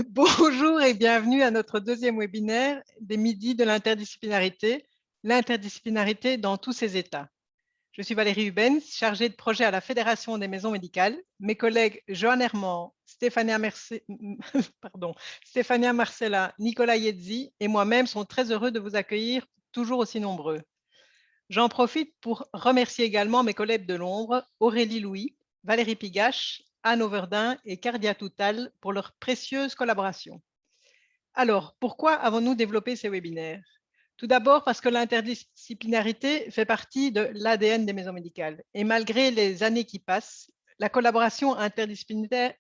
Bonjour et bienvenue à notre deuxième webinaire des midis de l'interdisciplinarité dans tous ses états. Je suis Valérie Hubens, chargée de projet à la Fédération des maisons médicales. Mes collègues Joanne Herman, Stéphania Marcella, Nicolas Yedzi et moi-même sont très heureux de vous accueillir toujours aussi nombreux. J'en profite pour remercier également mes collègues de l'ombre, Aurélie Louis, Valérie Pigache, Anne Auverdin et Cardia Toutal pour leur précieuse collaboration. Alors, pourquoi avons-nous développé ces webinaires? Tout d'abord parce que l'interdisciplinarité fait partie de l'ADN des maisons médicales. Et malgré les années qui passent, la collaboration interdisciplinaire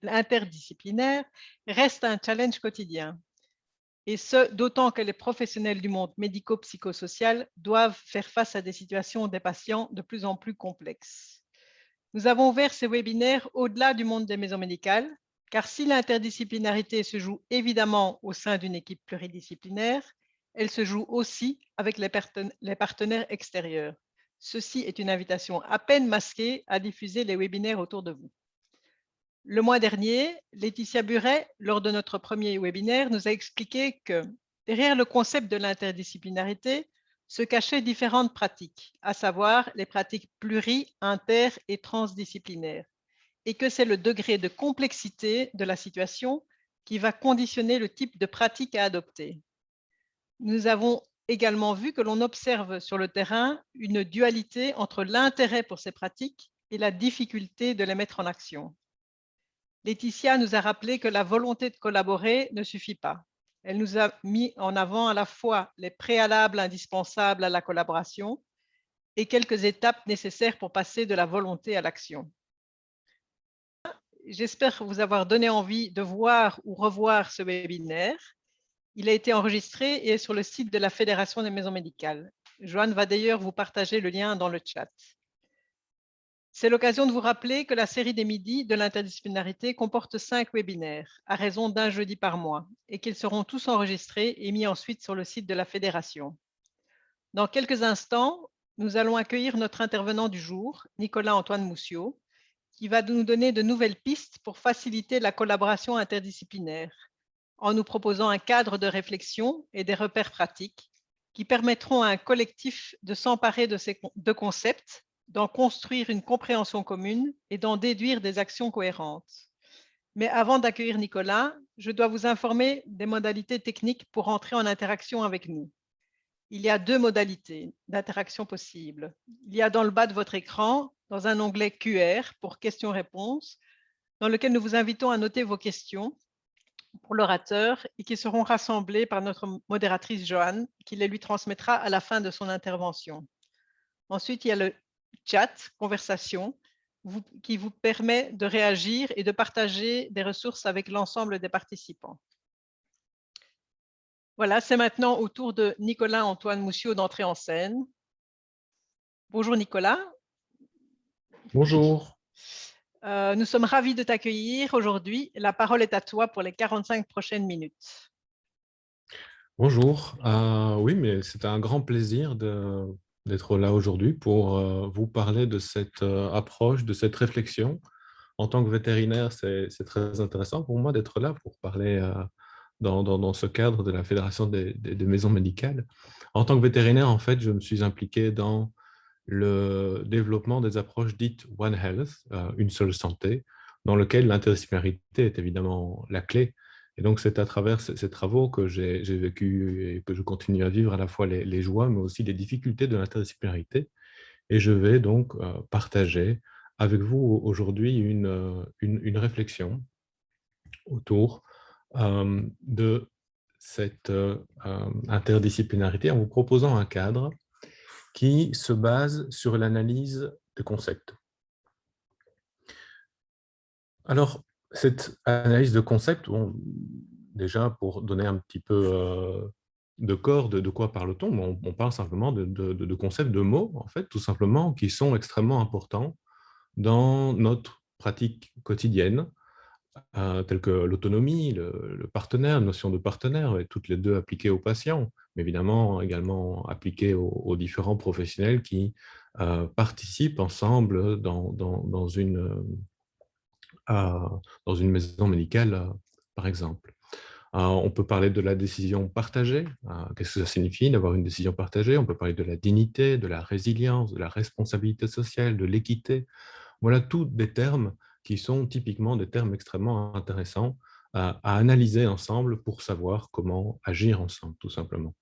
reste un challenge quotidien. Et ce, d'autant que les professionnels du monde médico-psychosocial doivent faire face à des situations des patients de plus en plus complexes. Nous avons ouvert ces webinaires au-delà du monde des maisons médicales, car si l'interdisciplinarité se joue évidemment au sein d'une équipe pluridisciplinaire, elle se joue aussi avec les partenaires extérieurs. Ceci est une invitation à peine masquée à diffuser les webinaires autour de vous. Le mois dernier, Laetitia Buret, lors de notre premier webinaire, nous a expliqué que derrière le concept de l'interdisciplinarité se cachaient différentes pratiques, à savoir les pratiques pluri-, inter- et transdisciplinaires, et que c'est le degré de complexité de la situation qui va conditionner le type de pratique à adopter. Nous avons également vu que l'on observe sur le terrain une dualité entre l'intérêt pour ces pratiques et la difficulté de les mettre en action. Laetitia nous a rappelé que la volonté de collaborer ne suffit pas. Elle nous a mis en avant à la fois les préalables indispensables à la collaboration et quelques étapes nécessaires pour passer de la volonté à l'action. J'espère vous avoir donné envie de voir ou revoir ce webinaire. Il a été enregistré et est sur le site de la Fédération des maisons médicales. Joanne va d'ailleurs vous partager le lien dans le chat. C'est l'occasion de vous rappeler que la série des midis de l'interdisciplinarité comporte 5 webinaires, à raison d'un jeudi par mois, et qu'ils seront tous enregistrés et mis ensuite sur le site de la Fédération. Dans quelques instants, nous allons accueillir notre intervenant du jour, Nicolas-Antoine Mousseau, qui va nous donner de nouvelles pistes pour faciliter la collaboration interdisciplinaire, en nous proposant un cadre de réflexion et des repères pratiques, qui permettront à un collectif de s'emparer de ces deux concepts, d'en construire une compréhension commune et d'en déduire des actions cohérentes. Mais avant d'accueillir Nicolas, je dois vous informer des modalités techniques pour entrer en interaction avec nous. Il y a deux modalités d'interaction possibles. Il y a dans le bas de votre écran, dans un onglet QR pour questions-réponses, dans lequel nous vous invitons à noter vos questions pour l'orateur et qui seront rassemblées par notre modératrice Joanne, qui les lui transmettra à la fin de son intervention. Ensuite, il y a le chat, conversation, qui vous permet de réagir et de partager des ressources avec l'ensemble des participants. Voilà, c'est maintenant au tour de Nicolas-Antoine Mousseau d'entrer en scène. Bonjour Nicolas. Bonjour. Nous sommes ravis de t'accueillir aujourd'hui. La parole est à toi pour les 45 prochaines minutes. Bonjour. Oui, mais c'est un grand plaisir d'être là aujourd'hui pour vous parler de cette approche, de cette réflexion. En tant que vétérinaire, c'est très intéressant pour moi d'être là pour parler dans ce cadre de la Fédération des maisons médicales. En tant que vétérinaire, en fait, je me suis impliqué dans le développement des approches dites One Health, une seule santé, dans lequel l'interdisciplinarité est évidemment la clé. Et donc, c'est à travers ces travaux que j'ai vécu et que je continue à vivre à la fois les joies, mais aussi les difficultés de l'interdisciplinarité. Et je vais donc partager avec vous aujourd'hui une réflexion autour de cette interdisciplinarité en vous proposant un cadre qui se base sur l'analyse des concepts. Alors, cette analyse de concepts, bon, déjà pour donner un petit peu de corps, de quoi parle-t-on? On parle simplement de concepts, de mots, en fait, tout simplement, qui sont extrêmement importants dans notre pratique quotidienne, telles que l'autonomie, le partenaire, la notion de partenaire, et toutes les deux appliquées aux patients, mais évidemment également appliquées aux différents professionnels qui participent ensemble dans une maison médicale, par exemple. On peut parler de la décision partagée. Qu'est-ce que ça signifie d'avoir une décision partagée? On peut parler de la dignité, de la résilience, de la responsabilité sociale, de l'équité. Voilà tous des termes qui sont typiquement des termes extrêmement intéressants à analyser ensemble pour savoir comment agir ensemble, tout simplement.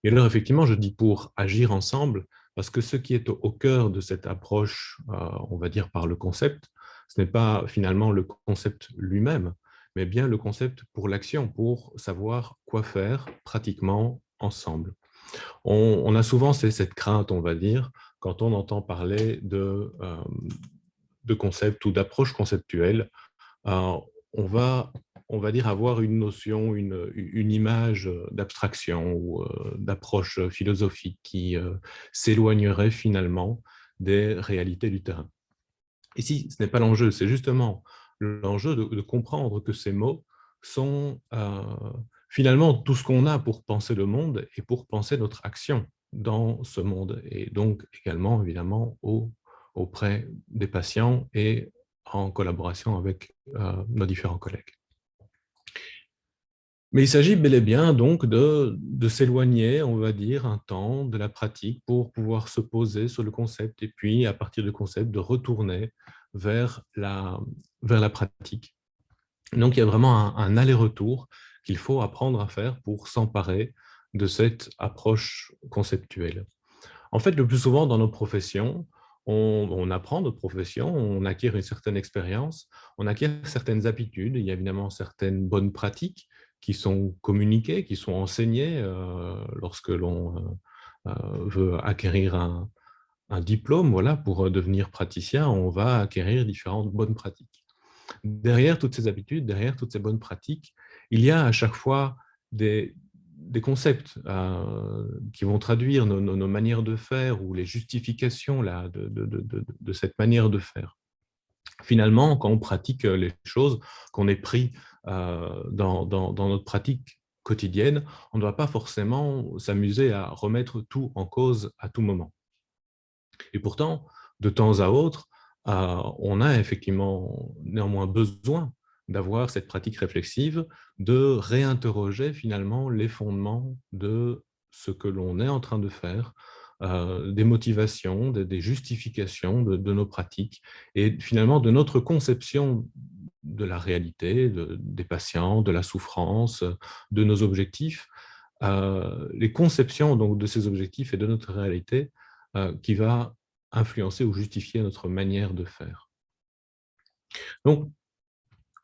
Et alors, effectivement, je dis pour agir ensemble, parce que ce qui est au cœur de cette approche, on va dire par le concept, ce n'est pas finalement le concept lui-même, mais bien le concept pour l'action, pour savoir quoi faire pratiquement ensemble. On a souvent cette crainte, on va dire, quand on entend parler de concepts ou d'approches conceptuelles, on va dire avoir une notion, une image d'abstraction ou d'approche philosophique qui s'éloignerait finalement des réalités du terrain. Ici, ce n'est pas l'enjeu, c'est justement l'enjeu de comprendre que ces mots sont finalement tout ce qu'on a pour penser le monde et pour penser notre action dans ce monde, et donc également évidemment auprès des patients et en collaboration avec nos différents collègues. Mais il s'agit bel et bien donc de s'éloigner, on va dire, un temps de la pratique pour pouvoir se poser sur le concept et puis, à partir du concept, de retourner vers la pratique. Donc, il y a vraiment un aller-retour qu'il faut apprendre à faire pour s'emparer de cette approche conceptuelle. En fait, le plus souvent dans nos professions, on apprend notre profession, on acquiert une certaine expérience, on acquiert certaines habitudes. Il y a évidemment certaines bonnes pratiques qui sont communiquées, qui sont enseignées lorsque l'on veut acquérir un diplôme. Voilà, pour devenir praticien, on va acquérir différentes bonnes pratiques. Derrière toutes ces habitudes, derrière toutes ces bonnes pratiques, il y a à chaque fois des concepts qui vont traduire nos manières de faire ou les justifications là, de cette manière de faire. Finalement, quand on pratique les choses, qu'on est pris dans notre pratique quotidienne, on ne doit pas forcément s'amuser à remettre tout en cause à tout moment. Et pourtant, de temps à autre, on a effectivement néanmoins besoin d'avoir cette pratique réflexive, de réinterroger finalement les fondements de ce que l'on est en train de faire, des motivations, des justifications de nos pratiques et finalement de notre conception de la réalité, des patients, de la souffrance, de nos objectifs, les conceptions donc, de ces objectifs et de notre réalité qui va influencer ou justifier notre manière de faire. Donc,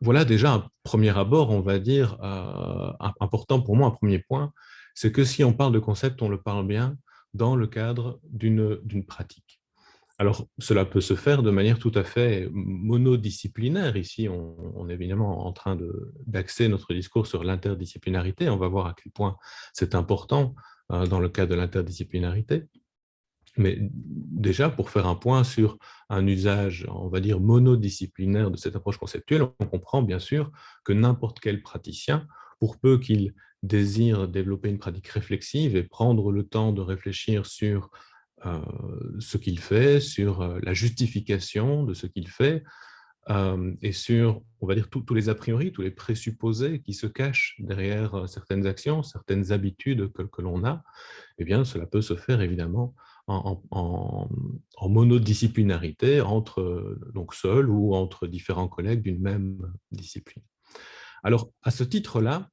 voilà déjà un premier abord, on va dire, important pour moi, un premier point, c'est que si on parle de concept, on le parle bien dans le cadre d'une pratique. Alors, cela peut se faire de manière tout à fait monodisciplinaire. Ici, on est évidemment en train d'axer notre discours sur l'interdisciplinarité. On va voir à quel point c'est important dans le cas de l'interdisciplinarité. Mais déjà, pour faire un point sur un usage, on va dire, monodisciplinaire de cette approche conceptuelle, on comprend bien sûr que n'importe quel praticien, pour peu qu'il désire développer une pratique réflexive et prendre le temps de réfléchir sur ce qu'il fait, sur la justification de ce qu'il fait, et sur, on va dire, tous les a priori, tous les présupposés qui se cachent derrière certaines actions, certaines habitudes que l'on a, eh bien, cela peut se faire évidemment en monodisciplinarité, entre donc seul ou entre différents collègues d'une même discipline. Alors, à ce titre-là,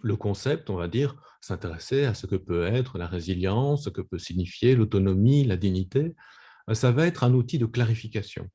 le concept, on va dire, s'intéresser à ce que peut être la résilience, ce que peut signifier l'autonomie, la dignité, ça va être un outil de clarification.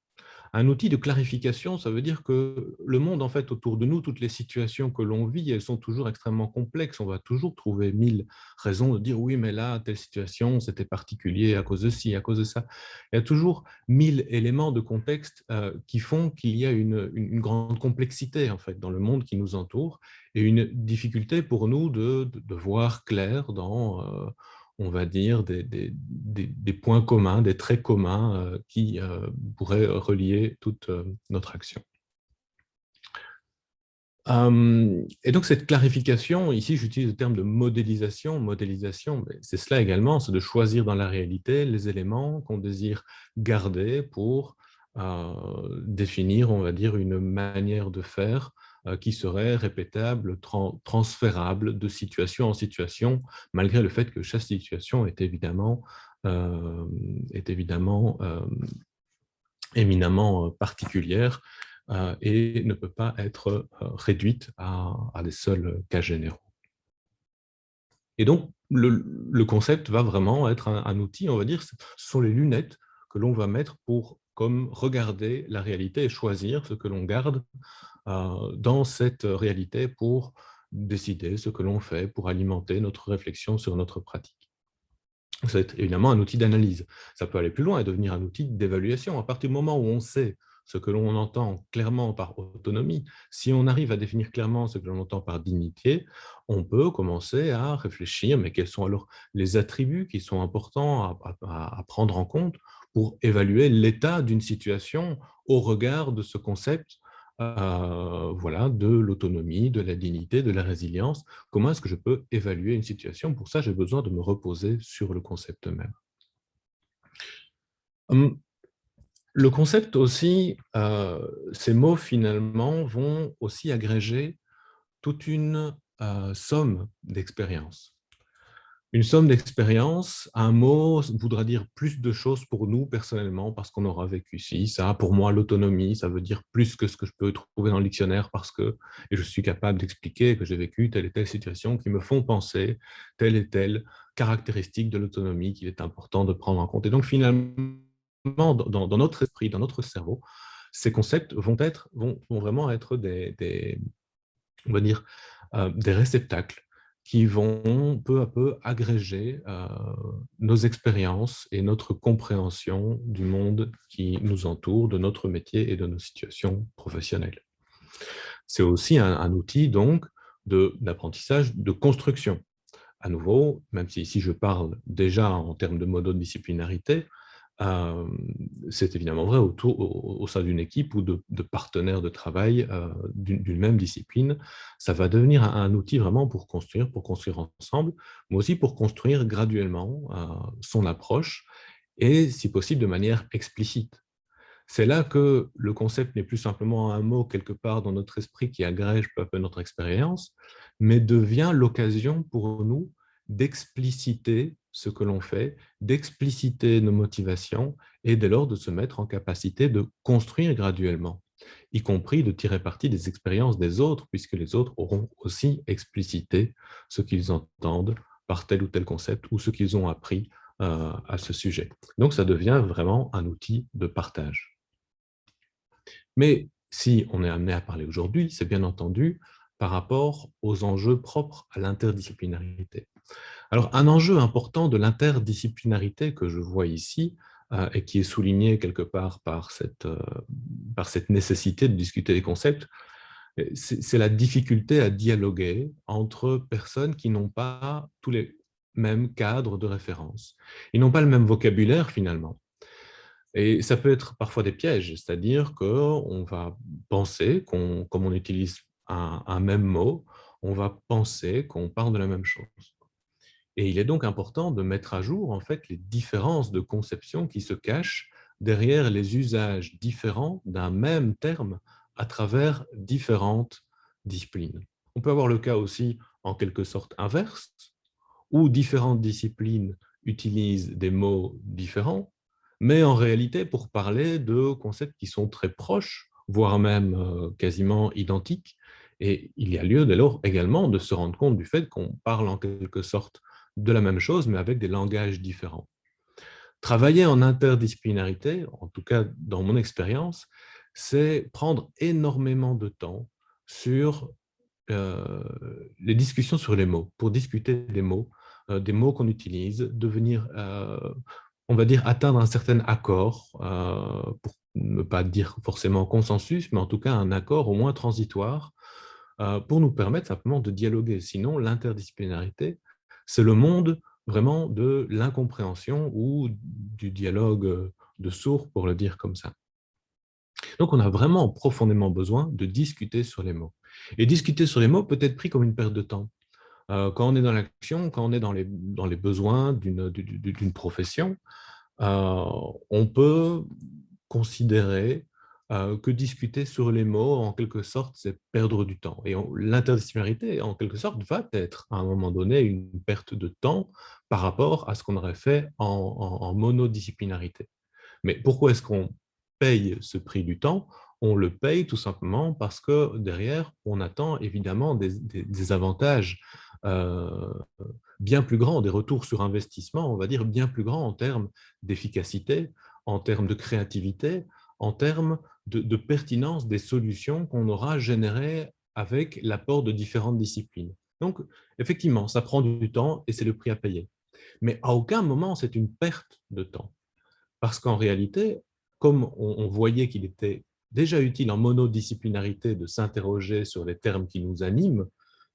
Un outil de clarification, ça veut dire que le monde, en fait, autour de nous, toutes les situations que l'on vit, elles sont toujours extrêmement complexes. On va toujours trouver 1000 raisons de dire oui, mais là, telle situation, c'était particulier à cause de ci, à cause de ça. Il y a toujours 1000 éléments de contexte qui font qu'il y a une grande complexité, en fait, dans le monde qui nous entoure et une difficulté pour nous de voir clair dans on va dire, des points communs, des traits communs qui pourraient relier toute notre action. Et donc cette clarification, ici j'utilise le terme de modélisation. Modélisation, c'est cela également, c'est de choisir dans la réalité les éléments qu'on désire garder pour définir, on va dire, une manière de faire qui serait répétable, transférable de situation en situation, malgré le fait que chaque situation est évidemment éminemment particulière et ne peut pas être réduite à des seuls cas généraux. Et donc, le concept va vraiment être un outil, on va dire, ce sont les lunettes que l'on va mettre pour comme regarder la réalité et choisir ce que l'on garde dans cette réalité pour décider ce que l'on fait, pour alimenter notre réflexion sur notre pratique. C'est évidemment un outil d'analyse. Ça peut aller plus loin et devenir un outil d'évaluation. À partir du moment où on sait ce que l'on entend clairement par autonomie, si on arrive à définir clairement ce que l'on entend par dignité, on peut commencer à réfléchir, mais quels sont alors les attributs qui sont importants à prendre en compte pour évaluer l'état d'une situation au regard de ce concept voilà, de l'autonomie, de la dignité, de la résilience. Comment est-ce que je peux évaluer une situation? Pour ça, j'ai besoin de me reposer sur le concept même. Le concept aussi, ces mots finalement vont aussi agréger toute une somme d'expériences. Une somme d'expérience, un mot voudra dire plus de choses pour nous personnellement parce qu'on aura vécu ci, ça. Pour moi, l'autonomie, ça veut dire plus que ce que je peux trouver dans le dictionnaire parce que et je suis capable d'expliquer que j'ai vécu telle et telle situation qui me font penser telle et telle caractéristique de l'autonomie qu'il est important de prendre en compte. Et donc finalement, dans notre esprit, dans notre cerveau, ces concepts vont vraiment être on va dire, des réceptacles qui vont peu à peu agréger nos expériences et notre compréhension du monde qui nous entoure, de notre métier et de nos situations professionnelles. C'est aussi un outil donc d'apprentissage, de construction. À nouveau, même si ici je parle déjà en termes de monodisciplinarité, c'est évidemment vrai au sein d'une équipe ou de partenaires de travail d'une même discipline. Ça va devenir un outil vraiment pour construire ensemble, mais aussi pour construire graduellement son approche et, si possible, de manière explicite. C'est là que le concept n'est plus simplement un mot quelque part dans notre esprit qui agrège peu à peu notre expérience, mais devient l'occasion pour nous d'expliciter ce que l'on fait, d'expliciter nos motivations et dès lors de se mettre en capacité de construire graduellement, y compris de tirer parti des expériences des autres, puisque les autres auront aussi explicité ce qu'ils entendent par tel ou tel concept ou ce qu'ils ont appris à ce sujet. Donc, ça devient vraiment un outil de partage. Mais si on est amené à parler aujourd'hui, c'est bien entendu par rapport aux enjeux propres à l'interdisciplinarité. Alors, un enjeu important de l'interdisciplinarité que je vois ici, et qui est souligné quelque part par cette nécessité de discuter des concepts, c'est la difficulté à dialoguer entre personnes qui n'ont pas tous les mêmes cadres de référence. Ils n'ont pas le même vocabulaire finalement. Et ça peut être parfois des pièges, c'est-à-dire qu'on va penser, comme on utilise un même mot, on va penser qu'on parle de la même chose. Et il est donc important de mettre à jour en fait les différences de conception qui se cachent derrière les usages différents d'un même terme à travers différentes disciplines. On peut avoir le cas aussi en quelque sorte inverse, où différentes disciplines utilisent des mots différents, mais en réalité pour parler de concepts qui sont très proches, voire même quasiment identiques. Et il y a lieu dès lors également de se rendre compte du fait qu'on parle en quelque sorte de la même chose, mais avec des langages différents. Travailler en interdisciplinarité, en tout cas dans mon expérience, c'est prendre énormément de temps sur les discussions sur les mots, pour discuter des mots qu'on utilise, devenir, on va dire, atteindre un certain accord, pour ne pas dire forcément consensus, mais en tout cas un accord au moins transitoire, pour nous permettre simplement de dialoguer. Sinon, l'interdisciplinarité, c'est le monde vraiment de l'incompréhension ou du dialogue de sourds, pour le dire comme ça. Donc, on a vraiment profondément besoin de discuter sur les mots. Et discuter sur les mots peut être pris comme une perte de temps. Quand on est dans l'action, quand on est dans les besoins d'une profession, on peut considérer que discuter sur les mots, en quelque sorte, c'est perdre du temps. Et l'interdisciplinarité, en quelque sorte, va être, à un moment donné, une perte de temps par rapport à ce qu'on aurait fait en monodisciplinarité. Mais pourquoi est-ce qu'on paye ce prix du temps? On le paye tout simplement parce que derrière, on attend évidemment des avantages euh, bien plus grands, des retours sur investissement, on va dire, bien plus grands en termes d'efficacité, en termes de créativité, en termes de pertinence des solutions qu'on aura générées avec l'apport de différentes disciplines. Donc, effectivement, ça prend du temps et c'est le prix à payer. Mais à aucun moment, c'est une perte de temps. Parce qu'en réalité, comme on voyait qu'il était déjà utile en monodisciplinarité de s'interroger sur les termes qui nous animent,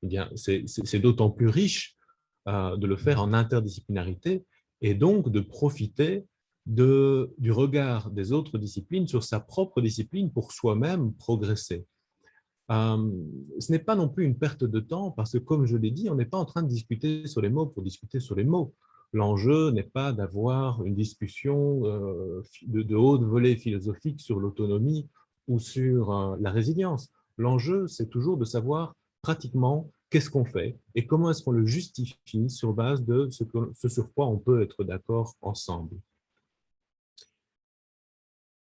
eh bien, c'est d'autant plus riche de le faire en interdisciplinarité et donc de profiter du regard des autres disciplines sur sa propre discipline pour soi-même progresser. Ce n'est pas non plus une perte de temps parce que, comme je l'ai dit, on n'est pas en train de discuter sur les mots pour discuter sur les mots. L'enjeu n'est pas d'avoir une discussion de haute volée philosophique sur l'autonomie ou sur la résilience. L'enjeu, c'est toujours de savoir pratiquement qu'est-ce qu'on fait et comment est-ce qu'on le justifie sur base de ce sur quoi on peut être d'accord ensemble.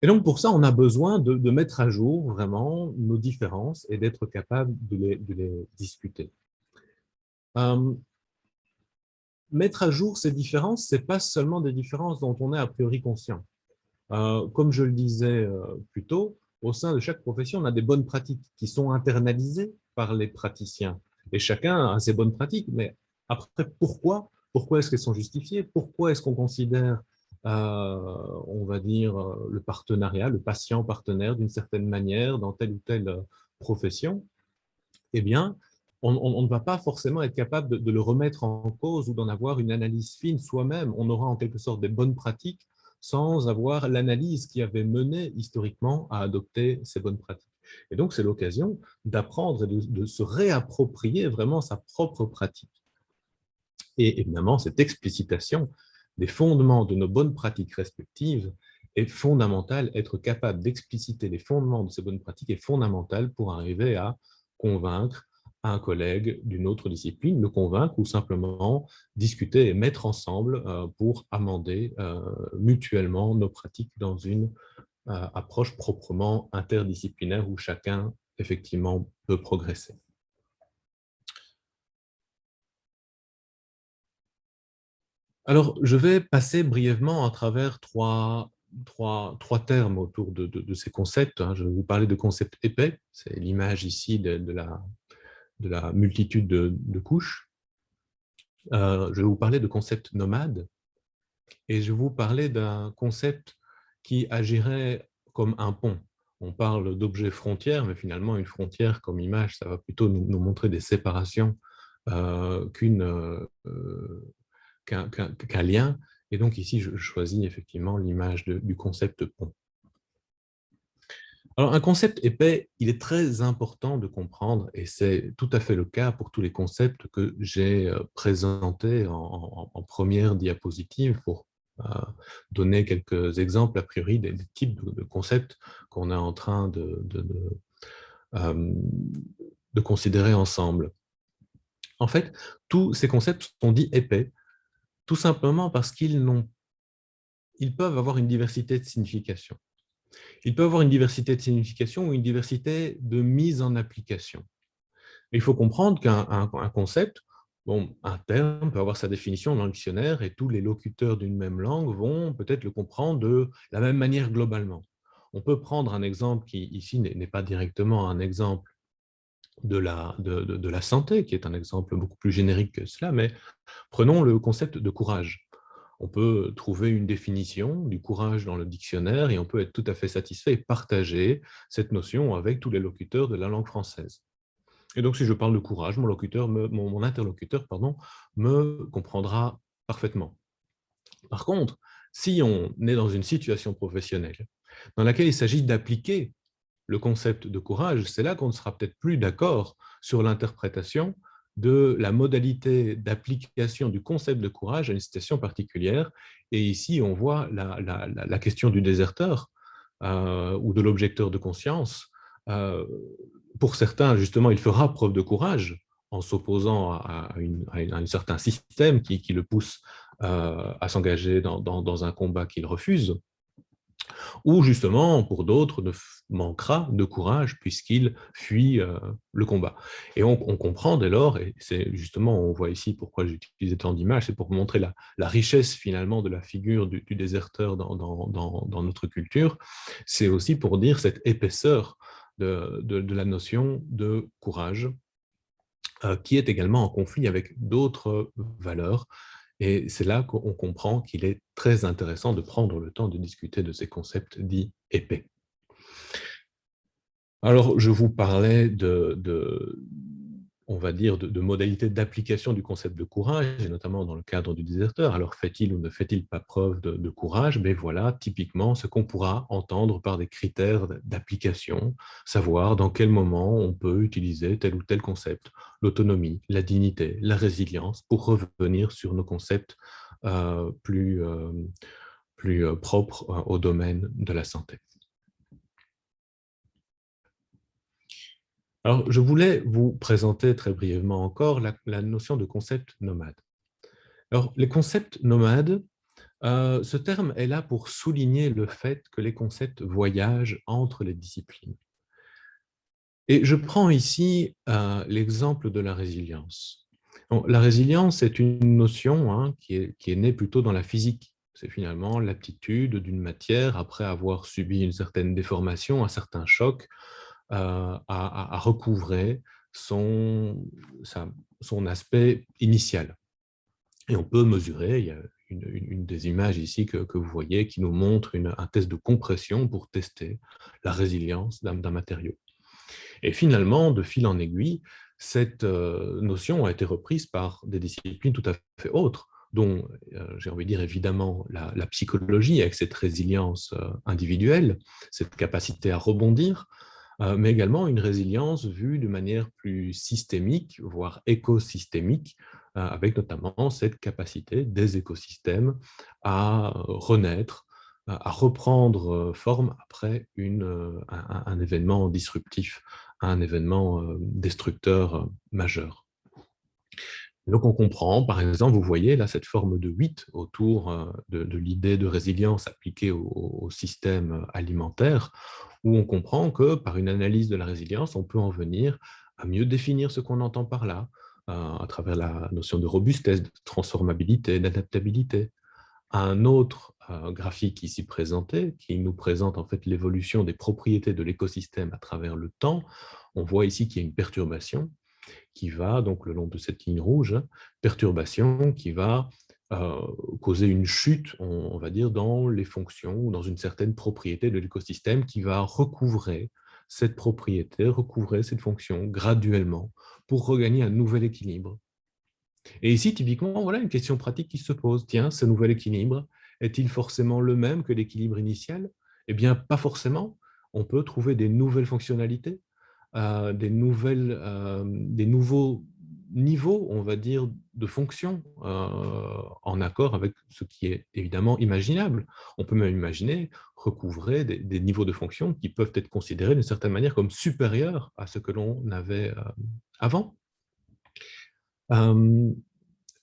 Et donc, pour ça, on a besoin de mettre à jour vraiment nos différences et d'être capable de les discuter. Mettre à jour ces différences, ce n'est pas seulement des différences dont on est a priori conscient. Comme je le disais plus tôt, au sein de chaque profession, on a des bonnes pratiques qui sont internalisées par les praticiens. Et chacun a ses bonnes pratiques, mais après, pourquoi est-ce qu'elles sont justifiées? Pourquoi est-ce qu'on considère, on va dire, le partenariat, le patient partenaire d'une certaine manière dans telle ou telle profession? Eh bien, on ne va pas forcément être capable de le remettre en cause ou d'en avoir une analyse fine soi-même. On aura en quelque sorte des bonnes pratiques sans avoir l'analyse qui avait mené historiquement à adopter ces bonnes pratiques. Et donc, c'est l'occasion d'apprendre et de se réapproprier vraiment sa propre pratique. Et évidemment, cette explicitation des fondements de nos bonnes pratiques respectives est fondamentale. Être capable d'expliciter les fondements de ces bonnes pratiques est fondamental pour arriver à convaincre, à un collègue d'une autre discipline, le convaincre ou simplement discuter et mettre ensemble pour amender mutuellement nos pratiques dans une approche proprement interdisciplinaire où chacun, effectivement, peut progresser. Alors, je vais passer brièvement à travers trois termes autour de ces concepts, hein. Je vais vous parler de concepts épais, c'est l'image ici de la multitude de couches. Je vais vous parler de concepts nomades et je vais vous parler d'un concept qui agirait comme un pont. On parle d'objets frontières, mais finalement, une frontière comme image, ça va plutôt nous montrer des séparations qu'un lien. Et donc ici, je choisis effectivement l'image du concept pont. Alors, un concept épais, il est très important de comprendre, et c'est tout à fait le cas pour tous les concepts que j'ai présentés en première diapositive pour donner quelques exemples a priori des types de concepts qu'on est en train euh, de considérer ensemble. En fait, tous ces concepts sont dits épais, tout simplement parce qu'ils peuvent avoir une diversité de signification. Ils peuvent avoir une diversité de signification ou une diversité de mise en application. Il faut comprendre qu'un concept, bon, un terme peut avoir sa définition dans le dictionnaire et tous les locuteurs d'une même langue vont peut-être le comprendre de la même manière globalement. On peut prendre un exemple qui, ici, n'est pas directement un exemple de la santé, qui est un exemple beaucoup plus générique que cela, mais prenons le concept de courage. On peut trouver une définition du courage dans le dictionnaire et on peut être tout à fait satisfait et partager cette notion avec tous les locuteurs de la langue française. Et donc, si je parle de courage, mon interlocuteur me comprendra parfaitement. Par contre, si on est dans une situation professionnelle dans laquelle il s'agit d'appliquer le concept de courage, c'est là qu'on ne sera peut-être plus d'accord sur l'interprétation de la modalité d'application du concept de courage à une situation particulière. Et ici, on voit la question du déserteur ou de l'objecteur de conscience. Pour certains, justement, il fera preuve de courage en s'opposant à un certain système qui le pousse à s'engager dans un combat qu'il refuse, ou justement, pour d'autres, manquera de courage puisqu'il fuit le combat. Et on comprend dès lors, et c'est justement, on voit ici pourquoi j'utilise tant d'images, c'est pour montrer la richesse finalement de la figure du déserteur dans notre culture, c'est aussi pour dire cette épaisseur de la notion de courage, qui est également en conflit avec d'autres valeurs. Et c'est là qu'on comprend qu'il est très intéressant de prendre le temps de discuter de ces concepts dits épais. Alors, je vous parlais on va dire, de modalités d'application du concept de courage, et notamment dans le cadre du déserteur. Alors, fait-il ou ne fait-il pas preuve de courage? Mais voilà, typiquement, ce qu'on pourra entendre par des critères d'application, savoir dans quel moment on peut utiliser tel ou tel concept, l'autonomie, la dignité, la résilience, pour revenir sur nos concepts plus propres au domaine de la santé. Alors, je voulais vous présenter très brièvement encore la notion de concept nomade. Alors, les concepts nomades, ce terme est là pour souligner le fait que les concepts voyagent entre les disciplines. Et je prends ici l'exemple de la résilience. Bon, la résilience est une notion qui est née plutôt dans la physique. C'est finalement l'aptitude d'une matière, après avoir subi une certaine déformation, un certain choc, à recouvrer son aspect initial. Et on peut mesurer, il y a une des images ici que vous voyez qui nous montre un test de compression pour tester la résilience d'un matériau. Et finalement, de fil en aiguille, cette notion a été reprise par des disciplines tout à fait autres, dont, j'ai envie de dire évidemment, la psychologie avec cette résilience individuelle, cette capacité à rebondir, mais également une résilience vue de manière plus systémique, voire écosystémique, avec notamment cette capacité des écosystèmes à renaître, à reprendre forme après un événement disruptif un événement destructeur majeur. Donc, on comprend, par exemple, vous voyez là cette forme de 8 autour de l'idée de résilience appliquée au système alimentaire, où on comprend que par une analyse de la résilience, on peut en venir à mieux définir ce qu'on entend par là, à travers la notion de robustesse, de transformabilité, d'adaptabilité. Un autre graphique ici présenté, qui nous présente en fait l'évolution des propriétés de l'écosystème à travers le temps, on voit ici qu'il y a une perturbation qui va, donc le long de cette ligne rouge, perturbation qui va causer une chute, on va dire, dans les fonctions ou dans une certaine propriété de l'écosystème qui va recouvrer cette propriété, recouvrer cette fonction graduellement pour regagner un nouvel équilibre. Et ici, typiquement, voilà une question pratique qui se pose. Tiens, ce nouvel équilibre, est-il forcément le même que l'équilibre initial? Eh bien, pas forcément. On peut trouver des nouvelles fonctionnalités, des nouveaux niveaux, on va dire, de fonctions en accord avec ce qui est évidemment imaginable. On peut même imaginer recouvrer des niveaux de fonctions qui peuvent être considérés d'une certaine manière comme supérieurs à ce que l'on avait avant.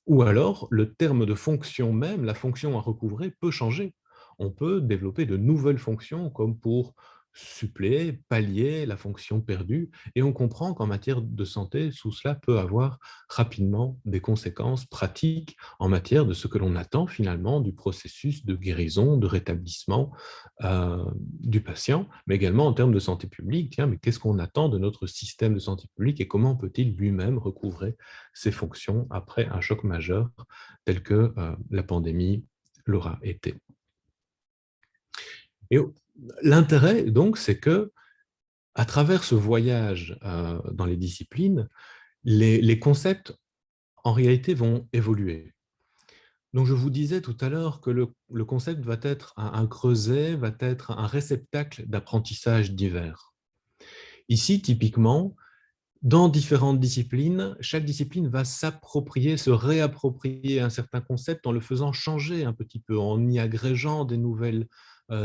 Ou alors, le terme de fonction même, la fonction à recouvrer, peut changer. On peut développer de nouvelles fonctions comme pour suppléer, pallier la fonction perdue, et on comprend qu'en matière de santé, tout cela peut avoir rapidement des conséquences pratiques en matière de ce que l'on attend finalement du processus de guérison, de rétablissement du patient, mais également en termes de santé publique. Tiens, mais qu'est-ce qu'on attend de notre système de santé publique et comment peut-il lui-même recouvrer ses fonctions après un choc majeur tel que la pandémie l'aura été. Et l'intérêt, donc, c'est que à travers ce voyage dans les disciplines, les concepts, en réalité, vont évoluer. Donc, je vous disais tout à l'heure que le concept va être un creuset, va être un réceptacle d'apprentissage divers. Ici, typiquement, dans différentes disciplines, chaque discipline va s'approprier, se réapproprier un certain concept en le faisant changer un petit peu, en y agrégeant des nouvelles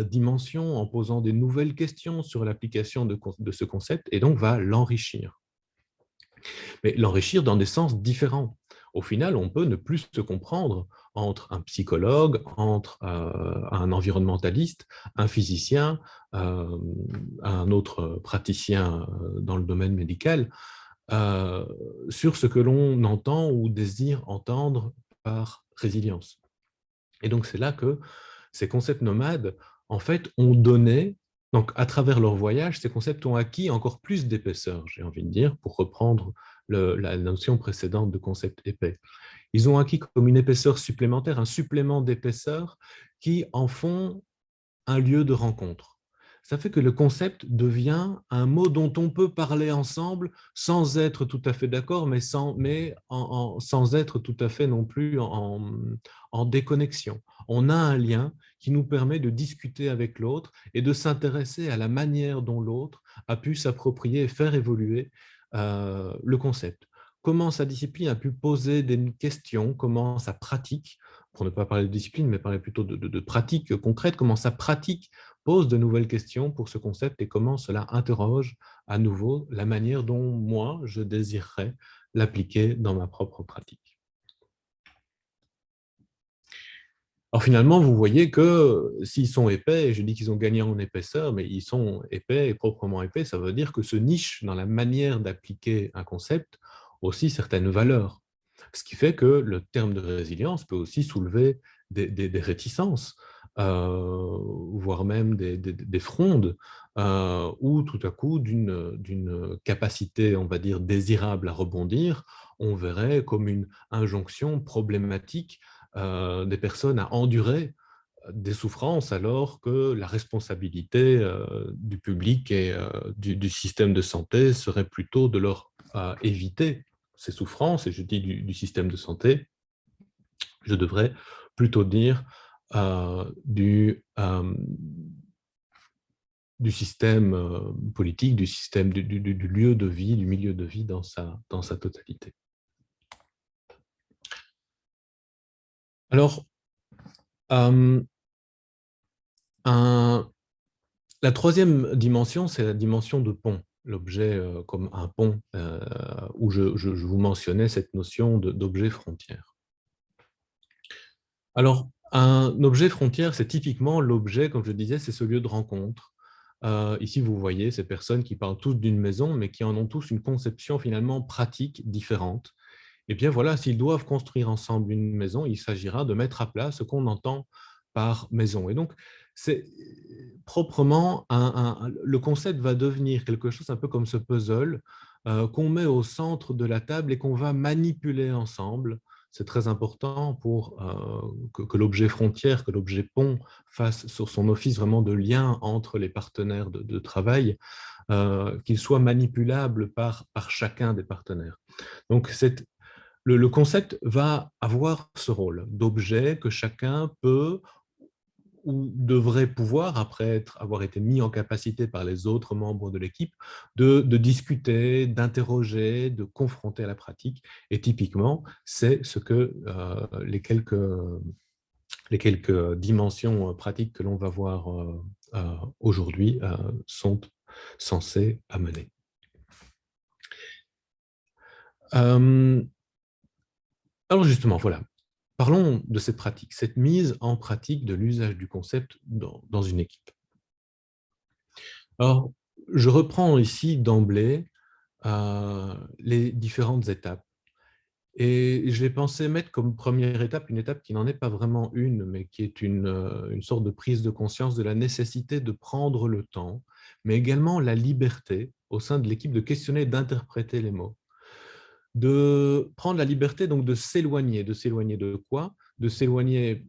dimensions, en posant des nouvelles questions sur l'application de ce concept, et donc va l'enrichir. Mais l'enrichir dans des sens différents. Au final, on peut ne plus se comprendre entre un psychologue, entre un environnementaliste, un physicien, un autre praticien dans le domaine médical, sur ce que l'on entend ou désire entendre par résilience. Et donc, c'est là que ces concepts nomades, en fait, ont donné, donc à travers leur voyage, ces concepts ont acquis encore plus d'épaisseur, j'ai envie de dire, pour reprendre la notion précédente de concept épais. Ils ont acquis comme une épaisseur supplémentaire, un supplément d'épaisseur qui en font un lieu de rencontre. Ça fait que le concept devient un mot dont on peut parler ensemble sans être tout à fait d'accord, mais sans être tout à fait non plus en déconnexion. On a un lien qui nous permet de discuter avec l'autre et de s'intéresser à la manière dont l'autre a pu s'approprier et faire évoluer le concept. Comment sa discipline a pu poser des questions, comment sa pratique, pour ne pas parler de discipline, mais parler plutôt de pratique concrète, comment sa pratique pose de nouvelles questions pour ce concept et comment cela interroge à nouveau la manière dont moi, je désirerais l'appliquer dans ma propre pratique. Alors finalement, vous voyez que s'ils sont épais, et je dis qu'ils ont gagné en épaisseur, mais ils sont épais et proprement épais, ça veut dire que se niche dans la manière d'appliquer un concept aussi certaines valeurs. Ce qui fait que le terme de résilience peut aussi soulever des réticences, voire même des frondes, où tout à coup, d'une capacité, on va dire, désirable à rebondir, on verrait comme une injonction problématique des personnes à endurer des souffrances alors que la responsabilité du public et du système de santé serait plutôt de leur éviter ces souffrances, et je dis du système de santé, je devrais plutôt dire du système politique, du système du lieu de vie, du milieu de vie dans sa totalité. Alors, la troisième dimension, c'est la dimension de pont. l'objet comme un pont, où je vous mentionnais cette notion d'objet frontière. Alors, un objet frontière, c'est typiquement l'objet, comme je disais, c'est ce lieu de rencontre. Ici, vous voyez ces personnes qui parlent tous d'une maison, mais qui en ont tous une conception finalement pratique différente. Et bien voilà, s'ils doivent construire ensemble une maison, il s'agira de mettre à plat ce qu'on entend par maison. Et donc, c'est proprement, le concept va devenir quelque chose un peu comme ce puzzle qu'on met au centre de la table et qu'on va manipuler ensemble. C'est très important pour que l'objet frontière, que l'objet pont fasse sur son office vraiment de lien entre les partenaires de travail, qu'il soit manipulable par chacun des partenaires. Donc, le concept va avoir ce rôle d'objet que chacun peut ou devrait pouvoir, après avoir été mis en capacité par les autres membres de l'équipe, de discuter, d'interroger, de confronter à la pratique. Et typiquement, c'est ce que les quelques dimensions pratiques que l'on va voir aujourd'hui sont censées amener. Alors justement, voilà. Parlons de cette pratique, cette mise en pratique de l'usage du concept dans une équipe. Alors, je reprends ici d'emblée les différentes étapes. Et j'ai pensé mettre comme première étape une étape qui n'en est pas vraiment une, mais qui est une sorte de prise de conscience de la nécessité de prendre le temps, mais également la liberté au sein de l'équipe de questionner et d'interpréter les mots. De prendre la liberté donc de s'éloigner. De s'éloigner de quoi? De s'éloigner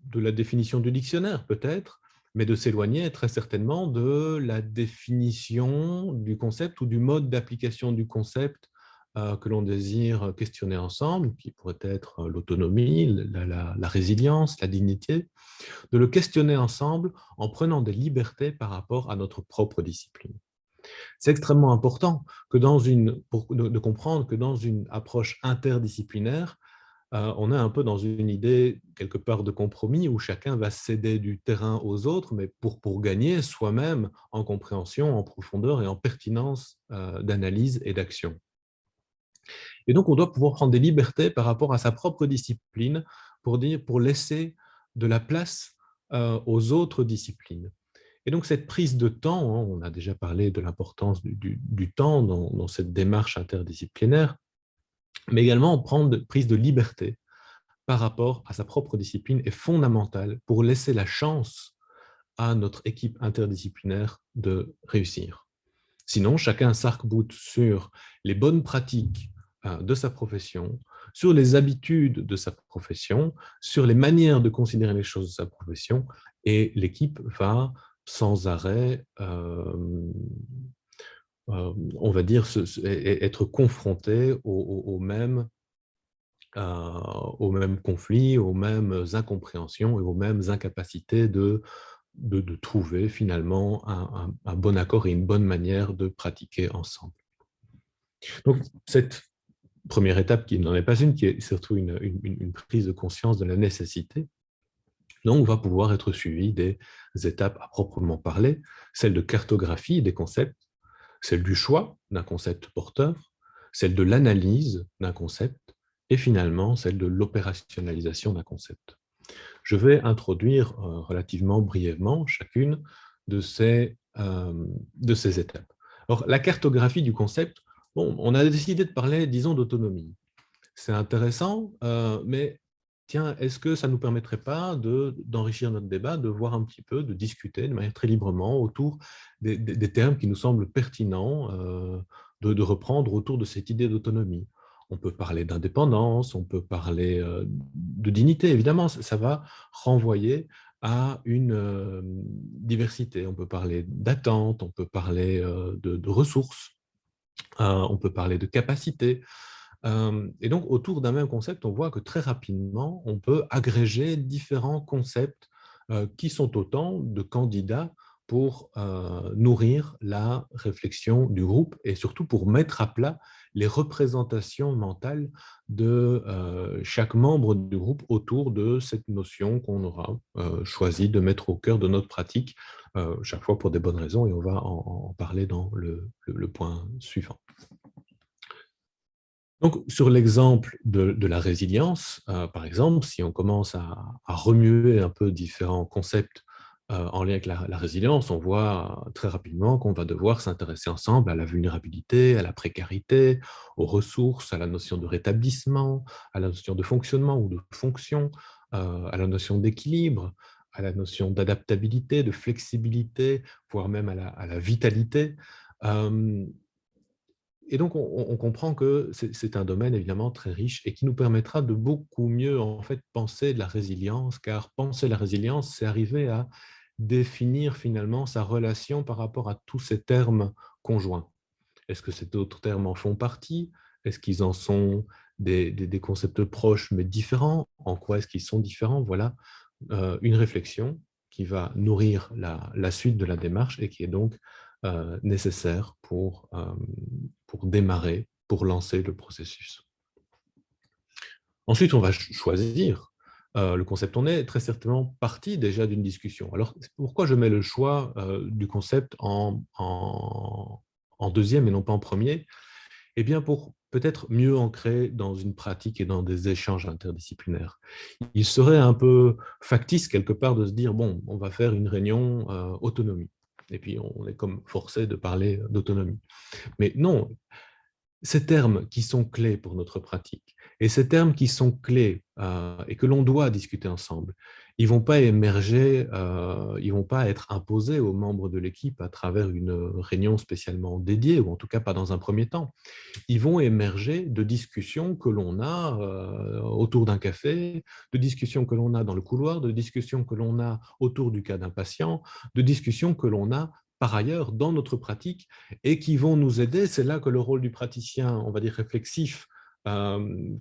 de la définition du dictionnaire peut-être, mais de s'éloigner très certainement de la définition du concept ou du mode d'application du concept que l'on désire questionner ensemble, qui pourrait être l'autonomie, la résilience, la dignité, de le questionner ensemble en prenant des libertés par rapport à notre propre discipline. C'est extrêmement important que de comprendre que dans une approche interdisciplinaire, on est un peu dans une idée, quelque part, de compromis où chacun va céder du terrain aux autres, mais pour gagner soi-même en compréhension, en profondeur et en pertinence d'analyse et d'action. Et donc, on doit pouvoir prendre des libertés par rapport à sa propre discipline pour laisser de la place aux autres disciplines. Et donc, cette prise de temps, hein, on a déjà parlé de l'importance du temps dans cette démarche interdisciplinaire, mais également prendre prise de liberté par rapport à sa propre discipline est fondamentale pour laisser la chance à notre équipe interdisciplinaire de réussir. Sinon, chacun s'arc-boute sur les bonnes pratiques de sa profession, sur les habitudes de sa profession, sur les manières de considérer les choses de sa profession, et l'équipe va sans arrêt, on va dire, être confrontée aux mêmes conflits, aux mêmes incompréhensions et aux mêmes incapacités de trouver finalement un bon accord et une bonne manière de pratiquer ensemble. Donc, cette première étape, qui n'en est pas une, qui est surtout une prise de conscience de la nécessité, donc va pouvoir être suivie des étapes à proprement parler, celle de cartographie des concepts, celle du choix d'un concept porteur, celle de l'analyse d'un concept, et finalement celle de l'opérationnalisation d'un concept. Je vais introduire relativement brièvement chacune de ces étapes. Alors, la cartographie du concept, bon, on a décidé de parler, disons, d'autonomie. C'est intéressant, mais tiens, est-ce que ça ne nous permettrait pas d'enrichir notre débat, de voir un petit peu, de discuter de manière très librement autour des termes qui nous semblent pertinents, de reprendre autour de cette idée d'autonomie? On peut parler d'indépendance, on peut parler de dignité, évidemment, ça va renvoyer à une diversité. On peut parler d'attente, on peut parler de ressources, on peut parler de capacité. Et donc, autour d'un même concept, on voit que très rapidement, on peut agréger différents concepts qui sont autant de candidats pour nourrir la réflexion du groupe et surtout pour mettre à plat les représentations mentales de chaque membre du groupe autour de cette notion qu'on aura choisi de mettre au cœur de notre pratique chaque fois pour des bonnes raisons, et on va en parler dans le point suivant. Donc, sur l'exemple de la résilience, par exemple, si on commence à remuer un peu différents concepts en lien avec la résilience, on voit très rapidement qu'on va devoir s'intéresser ensemble à la vulnérabilité, à la précarité, aux ressources, à la notion de rétablissement, à la notion de fonctionnement ou de fonction, à la notion d'équilibre, à la notion d'adaptabilité, de flexibilité, voire même à la vitalité. Euh, et donc, on comprend que c'est un domaine évidemment très riche et qui nous permettra de beaucoup mieux en fait penser de la résilience, car penser la résilience, c'est arriver à définir finalement sa relation par rapport à tous ces termes conjoints. Est-ce que ces autres termes en font partie? Est-ce qu'ils en sont des concepts proches mais différents? En quoi est-ce qu'ils sont différents? Voilà une réflexion qui va nourrir la suite de la démarche et qui est donc nécessaire pour démarrer, pour lancer le processus. Ensuite, on va choisir le concept. On est très certainement parti déjà d'une discussion. Alors, pourquoi je mets le choix du concept en deuxième et non pas en premier? Eh bien, pour peut-être mieux ancrer dans une pratique et dans des échanges interdisciplinaires. Il serait un peu factice quelque part de se dire, bon, on va faire une réunion autonomie. Et puis, on est comme forcé de parler d'autonomie. Mais non, ces termes qui sont clés pour notre pratique et ces termes qui sont clés et que l'on doit discuter ensemble, ils ne vont pas émerger, ils ne vont pas être imposés aux membres de l'équipe à travers une réunion spécialement dédiée, ou en tout cas pas dans un premier temps. Ils vont émerger de discussions que l'on a autour d'un café, de discussions que l'on a dans le couloir, de discussions que l'on a autour du cas d'un patient, de discussions que l'on a par ailleurs dans notre pratique et qui vont nous aider. C'est là que le rôle du praticien, on va dire réflexif,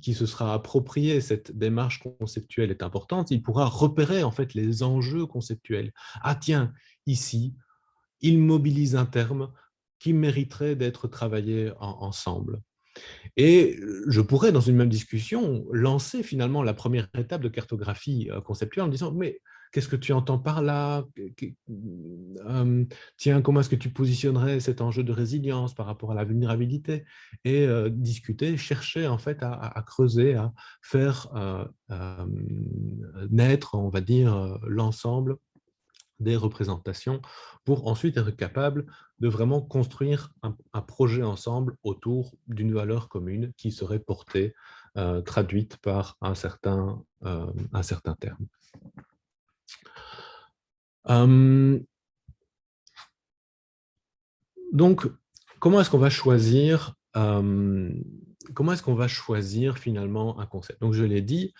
qui se sera approprié cette démarche conceptuelle est importante. Il pourra repérer en fait les enjeux conceptuels. Ah tiens, ici, il mobilise un terme qui mériterait d'être travaillé ensemble. Et je pourrais, dans une même discussion, lancer finalement la première étape de cartographie conceptuelle en disant, mais qu'est-ce que tu entends par là? Tiens, comment est-ce que tu positionnerais cet enjeu de résilience par rapport à la vulnérabilité? Et discuter, chercher en fait à creuser, à faire naître, on va dire, l'ensemble des représentations pour ensuite être capable de vraiment construire un projet ensemble autour d'une valeur commune qui serait portée, traduite par un certain terme. Donc, comment est-ce qu'on va choisir finalement un concept? Donc, je l'ai dit,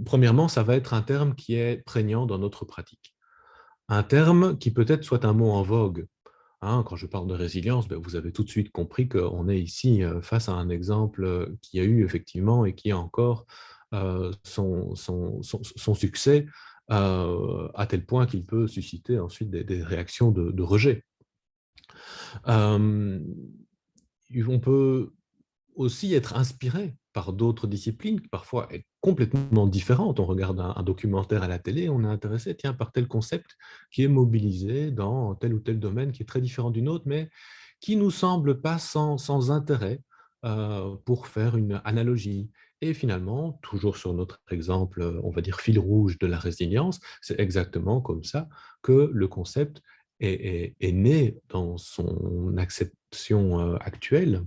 premièrement, ça va être un terme qui est prégnant dans notre pratique. Un terme qui peut-être soit un mot en vogue. Hein, quand je parle de résilience, vous avez tout de suite compris qu'on est ici face à un exemple qui a eu effectivement et qui a encore son succès à tel point qu'il peut susciter ensuite des réactions de rejet. On peut aussi être inspiré par d'autres disciplines qui parfois est complètement différentes. On regarde un documentaire à la télé, on est intéressé tiens, par tel concept qui est mobilisé dans tel ou tel domaine qui est très différent d'une autre, mais qui nous semble pas sans intérêt pour faire une analogie. Et finalement, toujours sur notre exemple, on va dire fil rouge de la résilience, c'est exactement comme ça que le concept est né dans son acception actuelle.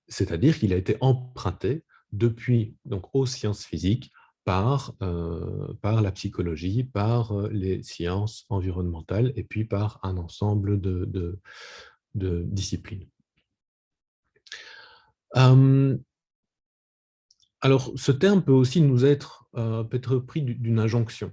C'est-à-dire qu'il a été emprunté depuis donc, aux sciences physiques par la psychologie, par les sciences environnementales et puis par un ensemble de disciplines. Alors, ce terme peut aussi nous être peut-être pris d'une injonction.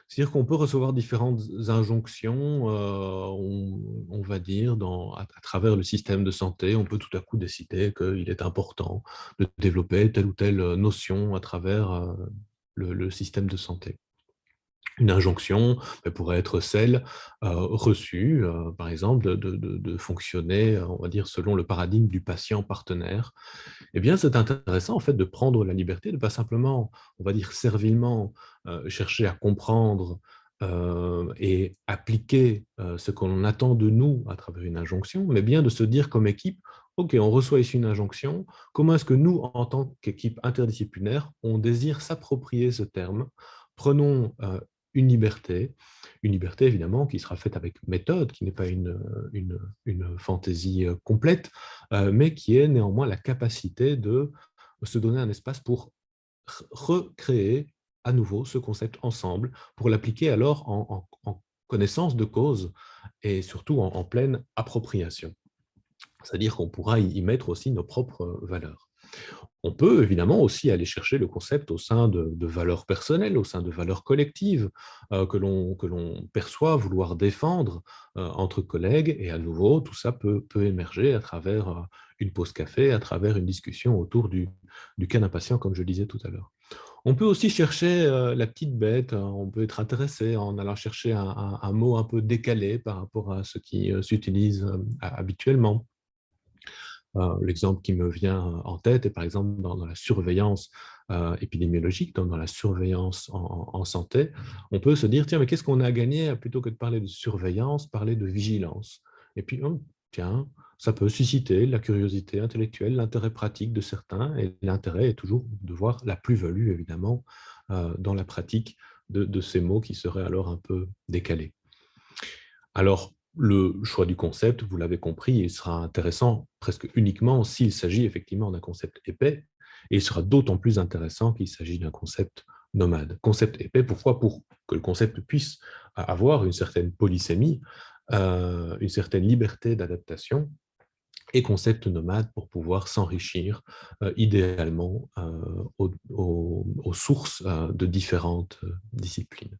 C'est-à-dire qu'on peut recevoir différentes injonctions, on va dire, à travers le système de santé. On peut tout à coup décider qu'il est important de développer telle ou telle notion à travers le système de santé. Une injonction pourrait être celle reçue, par exemple, de fonctionner, on va dire, selon le paradigme du patient partenaire. Eh bien, c'est intéressant, en fait, de prendre la liberté de ne pas simplement, on va dire, servilement chercher à comprendre et appliquer ce qu'on attend de nous à travers une injonction, mais bien de se dire comme équipe, OK, on reçoit ici une injonction, comment est-ce que nous, en tant qu'équipe interdisciplinaire, on désire s'approprier ce terme? Prenons une liberté évidemment qui sera faite avec méthode, qui n'est pas une fantaisie complète, mais qui est néanmoins la capacité de se donner un espace pour recréer à nouveau ce concept ensemble, pour l'appliquer alors en connaissance de cause et surtout en pleine appropriation. C'est-à-dire qu'on pourra y mettre aussi nos propres valeurs. On peut évidemment aussi aller chercher le concept au sein de valeurs personnelles, au sein de valeurs collectives que l'on perçoit vouloir défendre entre collègues. Et à nouveau, tout ça peut émerger à travers une pause café, à travers une discussion autour du cas d'un patient, comme je le disais tout à l'heure. On peut aussi chercher la petite bête, on peut être intéressé en allant chercher un mot un peu décalé par rapport à ce qui s'utilise habituellement. L'exemple qui me vient en tête est par exemple dans la surveillance épidémiologique, dans la surveillance en santé, on peut se dire, tiens, mais qu'est-ce qu'on a gagné à plutôt que de parler de surveillance, parler de vigilance? Et puis, oh, tiens, ça peut susciter la curiosité intellectuelle, l'intérêt pratique de certains, et l'intérêt est toujours de voir la plus-value, évidemment, dans la pratique de ces mots qui seraient alors un peu décalés. Alors, le choix du concept, vous l'avez compris, il sera intéressant presque uniquement s'il s'agit effectivement d'un concept épais, et il sera d'autant plus intéressant qu'il s'agit d'un concept nomade. Concept épais, pourquoi? Pour que le concept puisse avoir une certaine polysémie, une certaine liberté d'adaptation, et concept nomade pour pouvoir s'enrichir idéalement aux sources de différentes disciplines.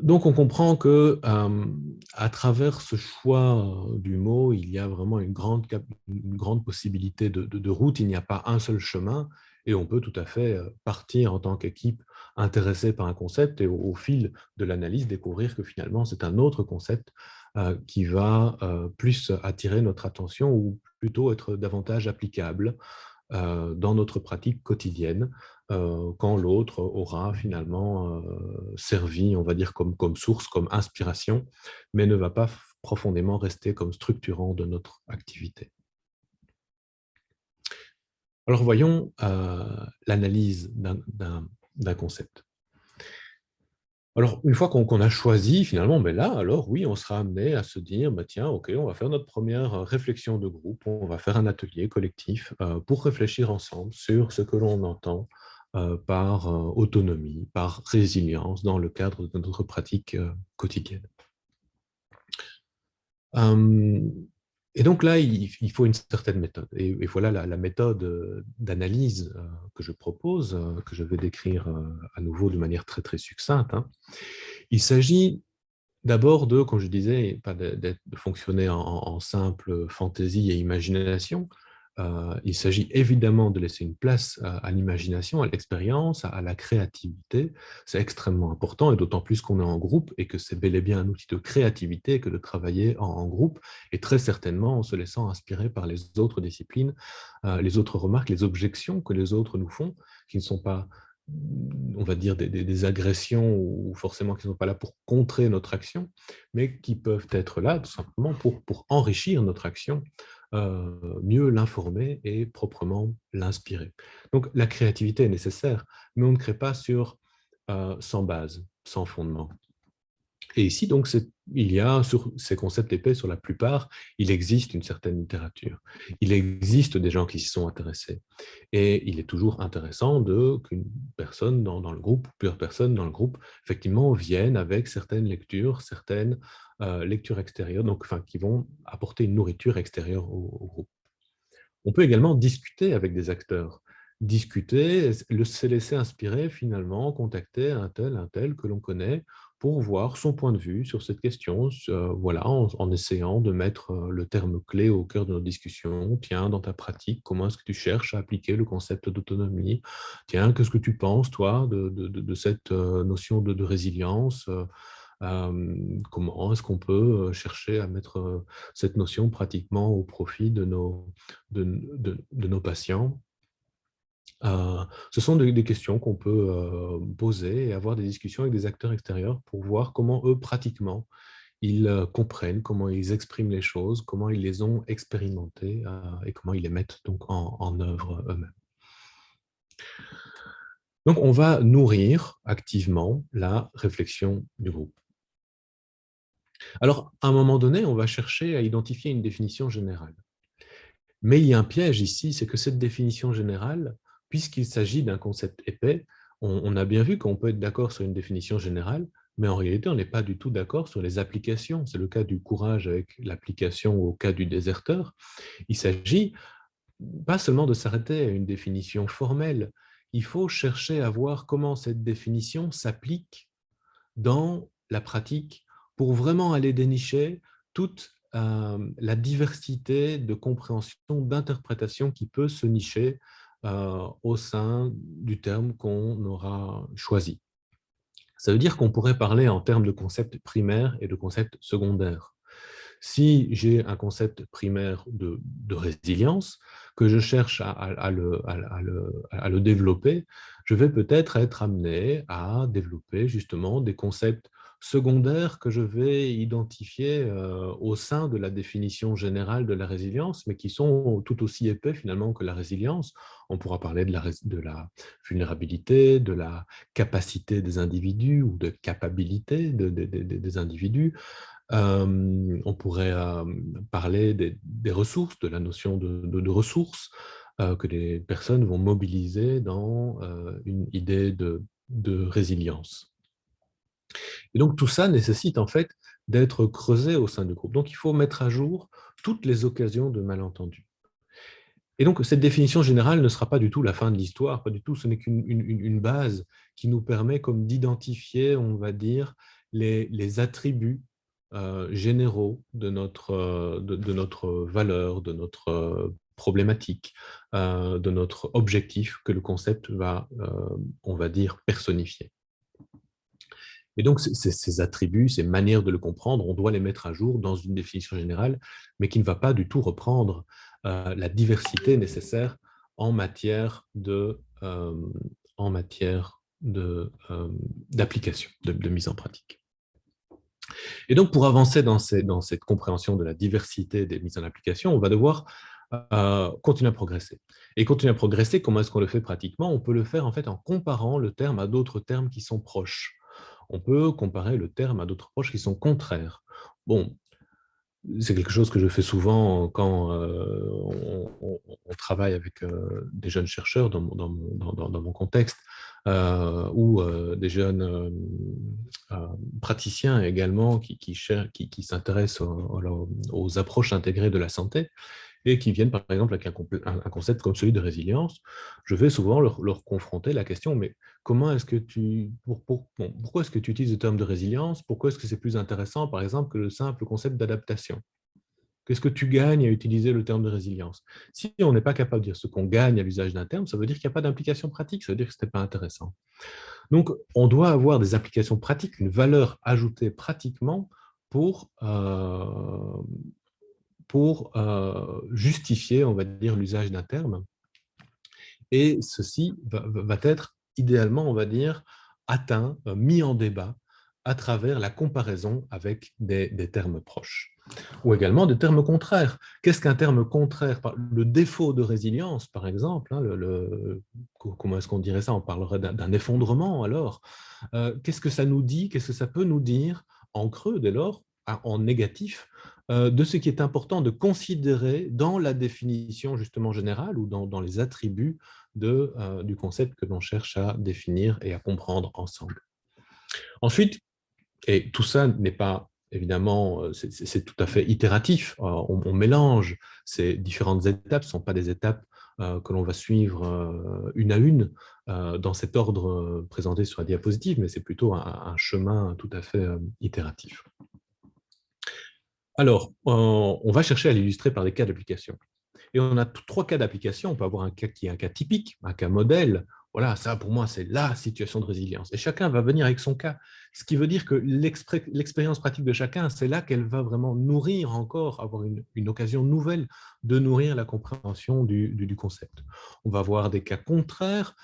Donc, on comprend que à travers ce choix du mot, il y a vraiment une grande possibilité de route. Il n'y a pas un seul chemin et on peut tout à fait partir en tant qu'équipe intéressée par un concept et au fil de l'analyse découvrir que finalement c'est un autre concept qui va plus attirer notre attention ou plutôt être davantage applicable dans notre pratique quotidienne, quand l'autre aura finalement servi, on va dire, comme source, comme inspiration, mais ne va pas profondément rester comme structurant de notre activité. Alors voyons l'analyse d'un concept. Alors, une fois qu'on a choisi, finalement, ben là, alors oui, on sera amené à se dire, bah, tiens, OK, on va faire notre première réflexion de groupe, on va faire un atelier collectif pour réfléchir ensemble sur ce que l'on entend par autonomie, par résilience dans le cadre de notre pratique quotidienne. Et donc là, il faut une certaine méthode. Et voilà la méthode d'analyse que je propose, que je vais décrire à nouveau de manière très, très succincte, hein. Il s'agit d'abord de, comme je disais, pas de fonctionner en simple fantaisie et imagination. Il s'agit évidemment de laisser une place à l'imagination, à l'expérience, à la créativité. C'est extrêmement important, et d'autant plus qu'on est en groupe et que c'est bel et bien un outil de créativité que de travailler en groupe, et très certainement en se laissant inspirer par les autres disciplines, les autres remarques, les objections que les autres nous font, qui ne sont pas, on va dire, des agressions ou forcément qui ne sont pas là pour contrer notre action, mais qui peuvent être là tout simplement pour enrichir notre action, mieux l'informer et proprement l'inspirer. Donc la créativité est nécessaire, mais on ne crée pas sans base, sans fondement. Et ici, donc, il y a sur ces concepts épais, sur la plupart, il existe une certaine littérature. Il existe des gens qui s'y sont intéressés. Et il est toujours intéressant qu'une personne dans le groupe, plusieurs personnes dans le groupe, effectivement, viennent avec certaines lectures, certaines lectures extérieures, donc, enfin, qui vont apporter une nourriture extérieure au groupe. On peut également discuter avec des acteurs. Discuter, se laisser inspirer finalement, contacter un tel que l'on connaît, pour voir son point de vue sur cette question, voilà, en essayant de mettre le terme clé au cœur de nos discussions. Tiens, dans ta pratique, comment est-ce que tu cherches à appliquer le concept d'autonomie? Tiens, qu'est-ce que tu penses, toi, de cette notion de résilience? Comment est-ce qu'on peut chercher à mettre cette notion pratiquement au profit de nos patients? Ce sont des questions qu'on peut poser et avoir des discussions avec des acteurs extérieurs pour voir comment eux, pratiquement, ils comprennent, comment ils expriment les choses, comment ils les ont expérimentées et comment ils les mettent donc en œuvre eux-mêmes. Donc, on va nourrir activement la réflexion du groupe. Alors, à un moment donné, on va chercher à identifier une définition générale. Mais il y a un piège ici, c'est que cette définition générale, puisqu'il s'agit d'un concept épais, on a bien vu qu'on peut être d'accord sur une définition générale, mais en réalité, on n'est pas du tout d'accord sur les applications. C'est le cas du courage avec l'application au cas du déserteur. Il s'agit pas seulement de s'arrêter à une définition formelle, il faut chercher à voir comment cette définition s'applique dans la pratique pour vraiment aller dénicher toute la diversité de compréhension, d'interprétation qui peut se nicher au sein du terme qu'on aura choisi. Ça veut dire qu'on pourrait parler en termes de concepts primaires et de concepts secondaires. Si j'ai un concept primaire de résilience, que je cherche à le développer, je vais peut-être être amené à développer justement des concepts secondaires que je vais identifier au sein de la définition générale de la résilience, mais qui sont tout aussi épais finalement que la résilience. On pourra parler de la vulnérabilité, de la capacité des individus ou de capacité des individus. On pourrait parler des ressources, de la notion de ressources que les personnes vont mobiliser dans une idée de résilience. Et donc tout ça nécessite en fait d'être creusé au sein du groupe. Donc il faut mettre à jour toutes les occasions de malentendus. Et donc cette définition générale ne sera pas du tout la fin de l'histoire, pas du tout, ce n'est qu'une base qui nous permet comme d'identifier, on va dire, les attributs généraux de notre valeur, de notre problématique, de notre objectif que le concept va, on va dire, personnifier. Et donc, ces attributs, ces manières de le comprendre, on doit les mettre à jour dans une définition générale, mais qui ne va pas du tout reprendre la diversité nécessaire en matière d'application, de mise en pratique. Et donc, pour avancer dans cette compréhension de la diversité des mises en application, on va devoir continuer à progresser. Et continuer à progresser, comment est-ce qu'on le fait pratiquement? On peut le faire en fait en comparant le terme à d'autres termes qui sont proches. On peut comparer le terme à d'autres proches qui sont contraires. Bon, c'est quelque chose que je fais souvent quand on travaille avec des jeunes chercheurs dans mon contexte, ou des jeunes praticiens également qui s'intéressent aux approches intégrées de la santé et qui viennent par exemple avec un concept comme celui de résilience. Je vais souvent leur confronter la question, mais pourquoi est-ce que tu utilises le terme de résilience? Pourquoi est-ce que c'est plus intéressant, par exemple, que le simple concept d'adaptation? Qu'est-ce que tu gagnes à utiliser le terme de résilience? Si on n'est pas capable de dire ce qu'on gagne à l'usage d'un terme, ça veut dire qu'il n'y a pas d'implication pratique, ça veut dire que ce n'est pas intéressant. Donc, on doit avoir des applications pratiques, une valeur ajoutée pratiquement pour justifier, on va dire, l'usage d'un terme. Et ceci va être idéalement, on va dire, atteint, mis en débat à travers la comparaison avec des termes proches. Ou également des termes contraires. Qu'est-ce qu'un terme contraire? Le défaut de résilience, par exemple, hein, comment est-ce qu'on dirait ça? On parlerait d'un effondrement, alors. Qu'est-ce que ça nous dit? Qu'est-ce que ça peut nous dire en creux, dès lors, en négatif, de ce qui est important de considérer dans la définition justement générale ou dans les attributs du concept que l'on cherche à définir et à comprendre ensemble. Ensuite, et tout ça n'est pas, évidemment, c'est tout à fait itératif. On mélange ces différentes étapes, ce ne sont pas des étapes que l'on va suivre une à une dans cet ordre présenté sur la diapositive, mais c'est plutôt un chemin tout à fait itératif. Alors, on va chercher à l'illustrer par des cas d'application. Et on a trois cas d'application. On peut avoir un cas qui est un cas typique, un cas modèle. Voilà, ça pour moi, c'est la situation de résilience. Et chacun va venir avec son cas. Ce qui veut dire que l'expérience pratique de chacun, c'est là qu'elle va vraiment nourrir encore, avoir une occasion nouvelle de nourrir la compréhension du concept. On va avoir des cas contraires,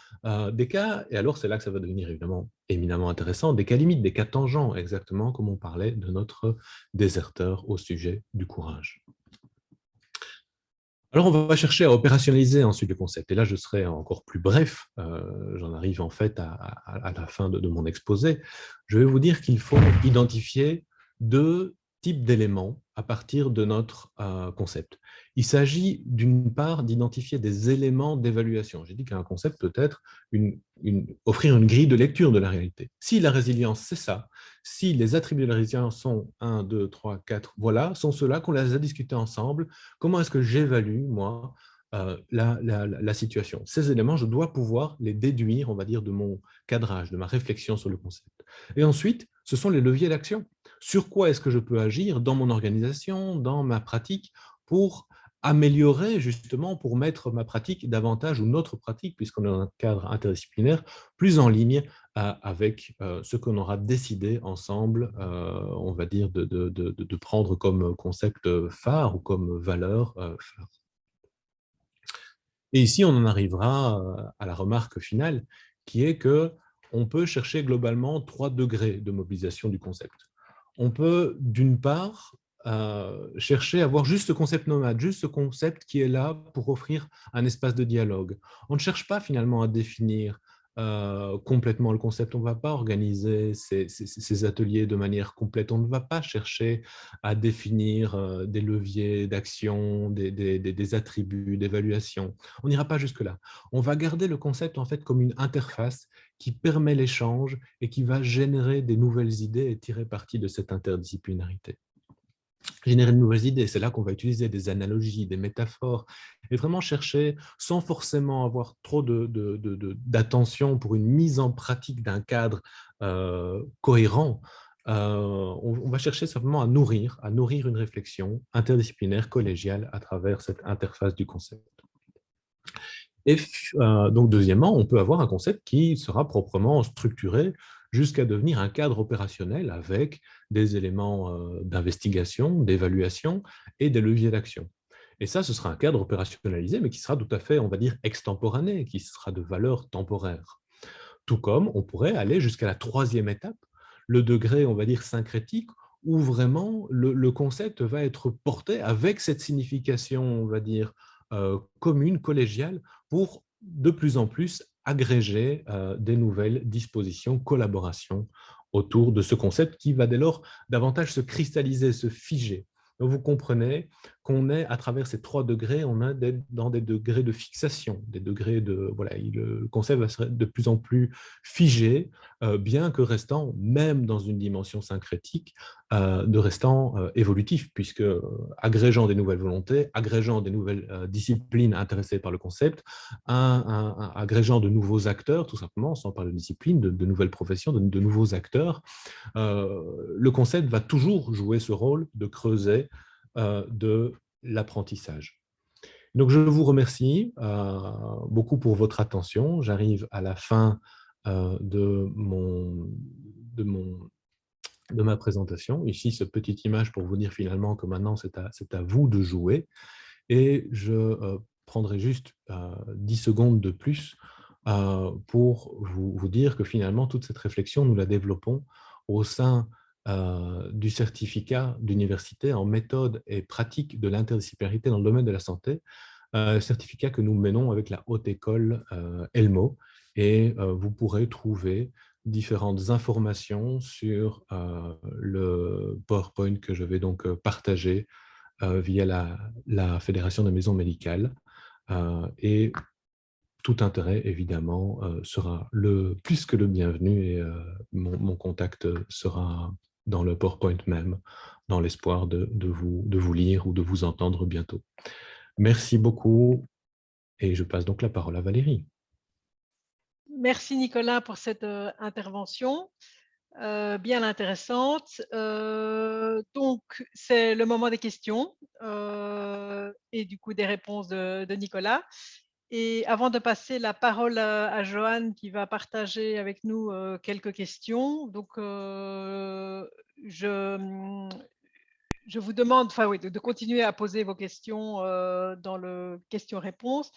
des cas, et alors c'est là que ça va devenir évidemment éminemment intéressant, des cas limites, des cas tangents, exactement comme on parlait de notre déserteur au sujet du courage. Alors, on va chercher à opérationnaliser ensuite le concept. Et là, je serai encore plus bref. J'en arrive en fait à la fin de mon exposé. Je vais vous dire qu'il faut identifier deux types d'éléments à partir de notre concept. Il s'agit d'une part d'identifier des éléments d'évaluation. J'ai dit qu'un concept peut être offrir une grille de lecture de la réalité. Si la résilience, c'est ça, si les attributs de la résilience sont 1, 2, 3, 4, voilà, sont ceux-là qu'on les a discutés ensemble. Comment est-ce que j'évalue, moi, la situation? Ces éléments, je dois pouvoir les déduire, on va dire, de mon cadrage, de ma réflexion sur le concept. Et ensuite, ce sont les leviers d'action. Sur quoi est-ce que je peux agir dans mon organisation, dans ma pratique, pour améliorer justement, pour mettre ma pratique davantage, ou notre pratique, puisqu'on est dans un cadre interdisciplinaire, plus en ligne avec ce qu'on aura décidé ensemble, on va dire, de prendre comme concept phare ou comme valeur phare. Et ici, on en arrivera à la remarque finale, qui est qu'on peut chercher globalement 3 degrés de mobilisation du concept. On peut, d'une part, chercher à avoir juste ce concept nomade, juste ce concept qui est là pour offrir un espace de dialogue. On ne cherche pas finalement à définir complètement le concept. On ne va pas organiser ces ateliers de manière complète. On ne va pas chercher à définir des leviers d'action, des attributs, d'évaluation. On n'ira pas jusque-là. On va garder le concept en fait comme une interface qui permet l'échange et qui va générer des nouvelles idées et tirer parti de cette interdisciplinarité. Générer de nouvelles idées, c'est là qu'on va utiliser des analogies, des métaphores, et vraiment chercher, sans forcément avoir trop d'attention pour une mise en pratique d'un cadre cohérent, on va chercher simplement à nourrir une réflexion interdisciplinaire, collégiale, à travers cette interface du concept. Et donc, deuxièmement, on peut avoir un concept qui sera proprement structuré jusqu'à devenir un cadre opérationnel avec des éléments d'investigation, d'évaluation et des leviers d'action. Et ça, ce sera un cadre opérationnalisé, mais qui sera tout à fait, on va dire, extemporané, qui sera de valeur temporaire. Tout comme on pourrait aller jusqu'à la troisième étape, le degré, on va dire, syncrétique, où vraiment le concept va être porté avec cette signification, on va dire, commune, collégiale, pour de plus en plus agréger des nouvelles dispositions, collaborations autour de ce concept qui va dès lors davantage se cristalliser, se figer. Donc vous comprenez qu'on est à travers ces 3 degrés, on est dans des degrés de fixation, des degrés de voilà, le concept va être de plus en plus figé, bien que restant, même dans une dimension syncrétique, de restant évolutif, puisque agrégeant des nouvelles volontés, agrégeant des nouvelles disciplines intéressées par le concept, agrégeant de nouveaux acteurs, tout simplement, sans parler de discipline, de nouvelles professions, de nouveaux acteurs, le concept va toujours jouer ce rôle de creuset de l'apprentissage. Donc, je vous remercie beaucoup pour votre attention. J'arrive à la fin de ma présentation. Ici, cette petite image pour vous dire finalement que maintenant, c'est à vous de jouer. Et je prendrai juste 10 secondes de plus pour vous dire que finalement, toute cette réflexion, nous la développons au sein du certificat d'université en méthode et pratique de l'interdisciplinarité dans le domaine de la santé, certificat que nous menons avec la Haute École ELMO. Et vous pourrez trouver différentes informations sur le PowerPoint que je vais donc partager via la Fédération des maisons médicales. Et tout intérêt, évidemment, sera plus que le bienvenu et mon contact sera dans le PowerPoint même, dans l'espoir de vous lire ou de vous entendre bientôt. Merci beaucoup. Et je passe donc la parole à Valérie. Merci Nicolas pour cette intervention bien intéressante. Donc, c'est le moment des questions et du coup des réponses de Nicolas. Et avant de passer la parole à Joanne qui va partager avec nous quelques questions, donc je vous demande oui, de continuer à poser vos questions dans le questions-réponses.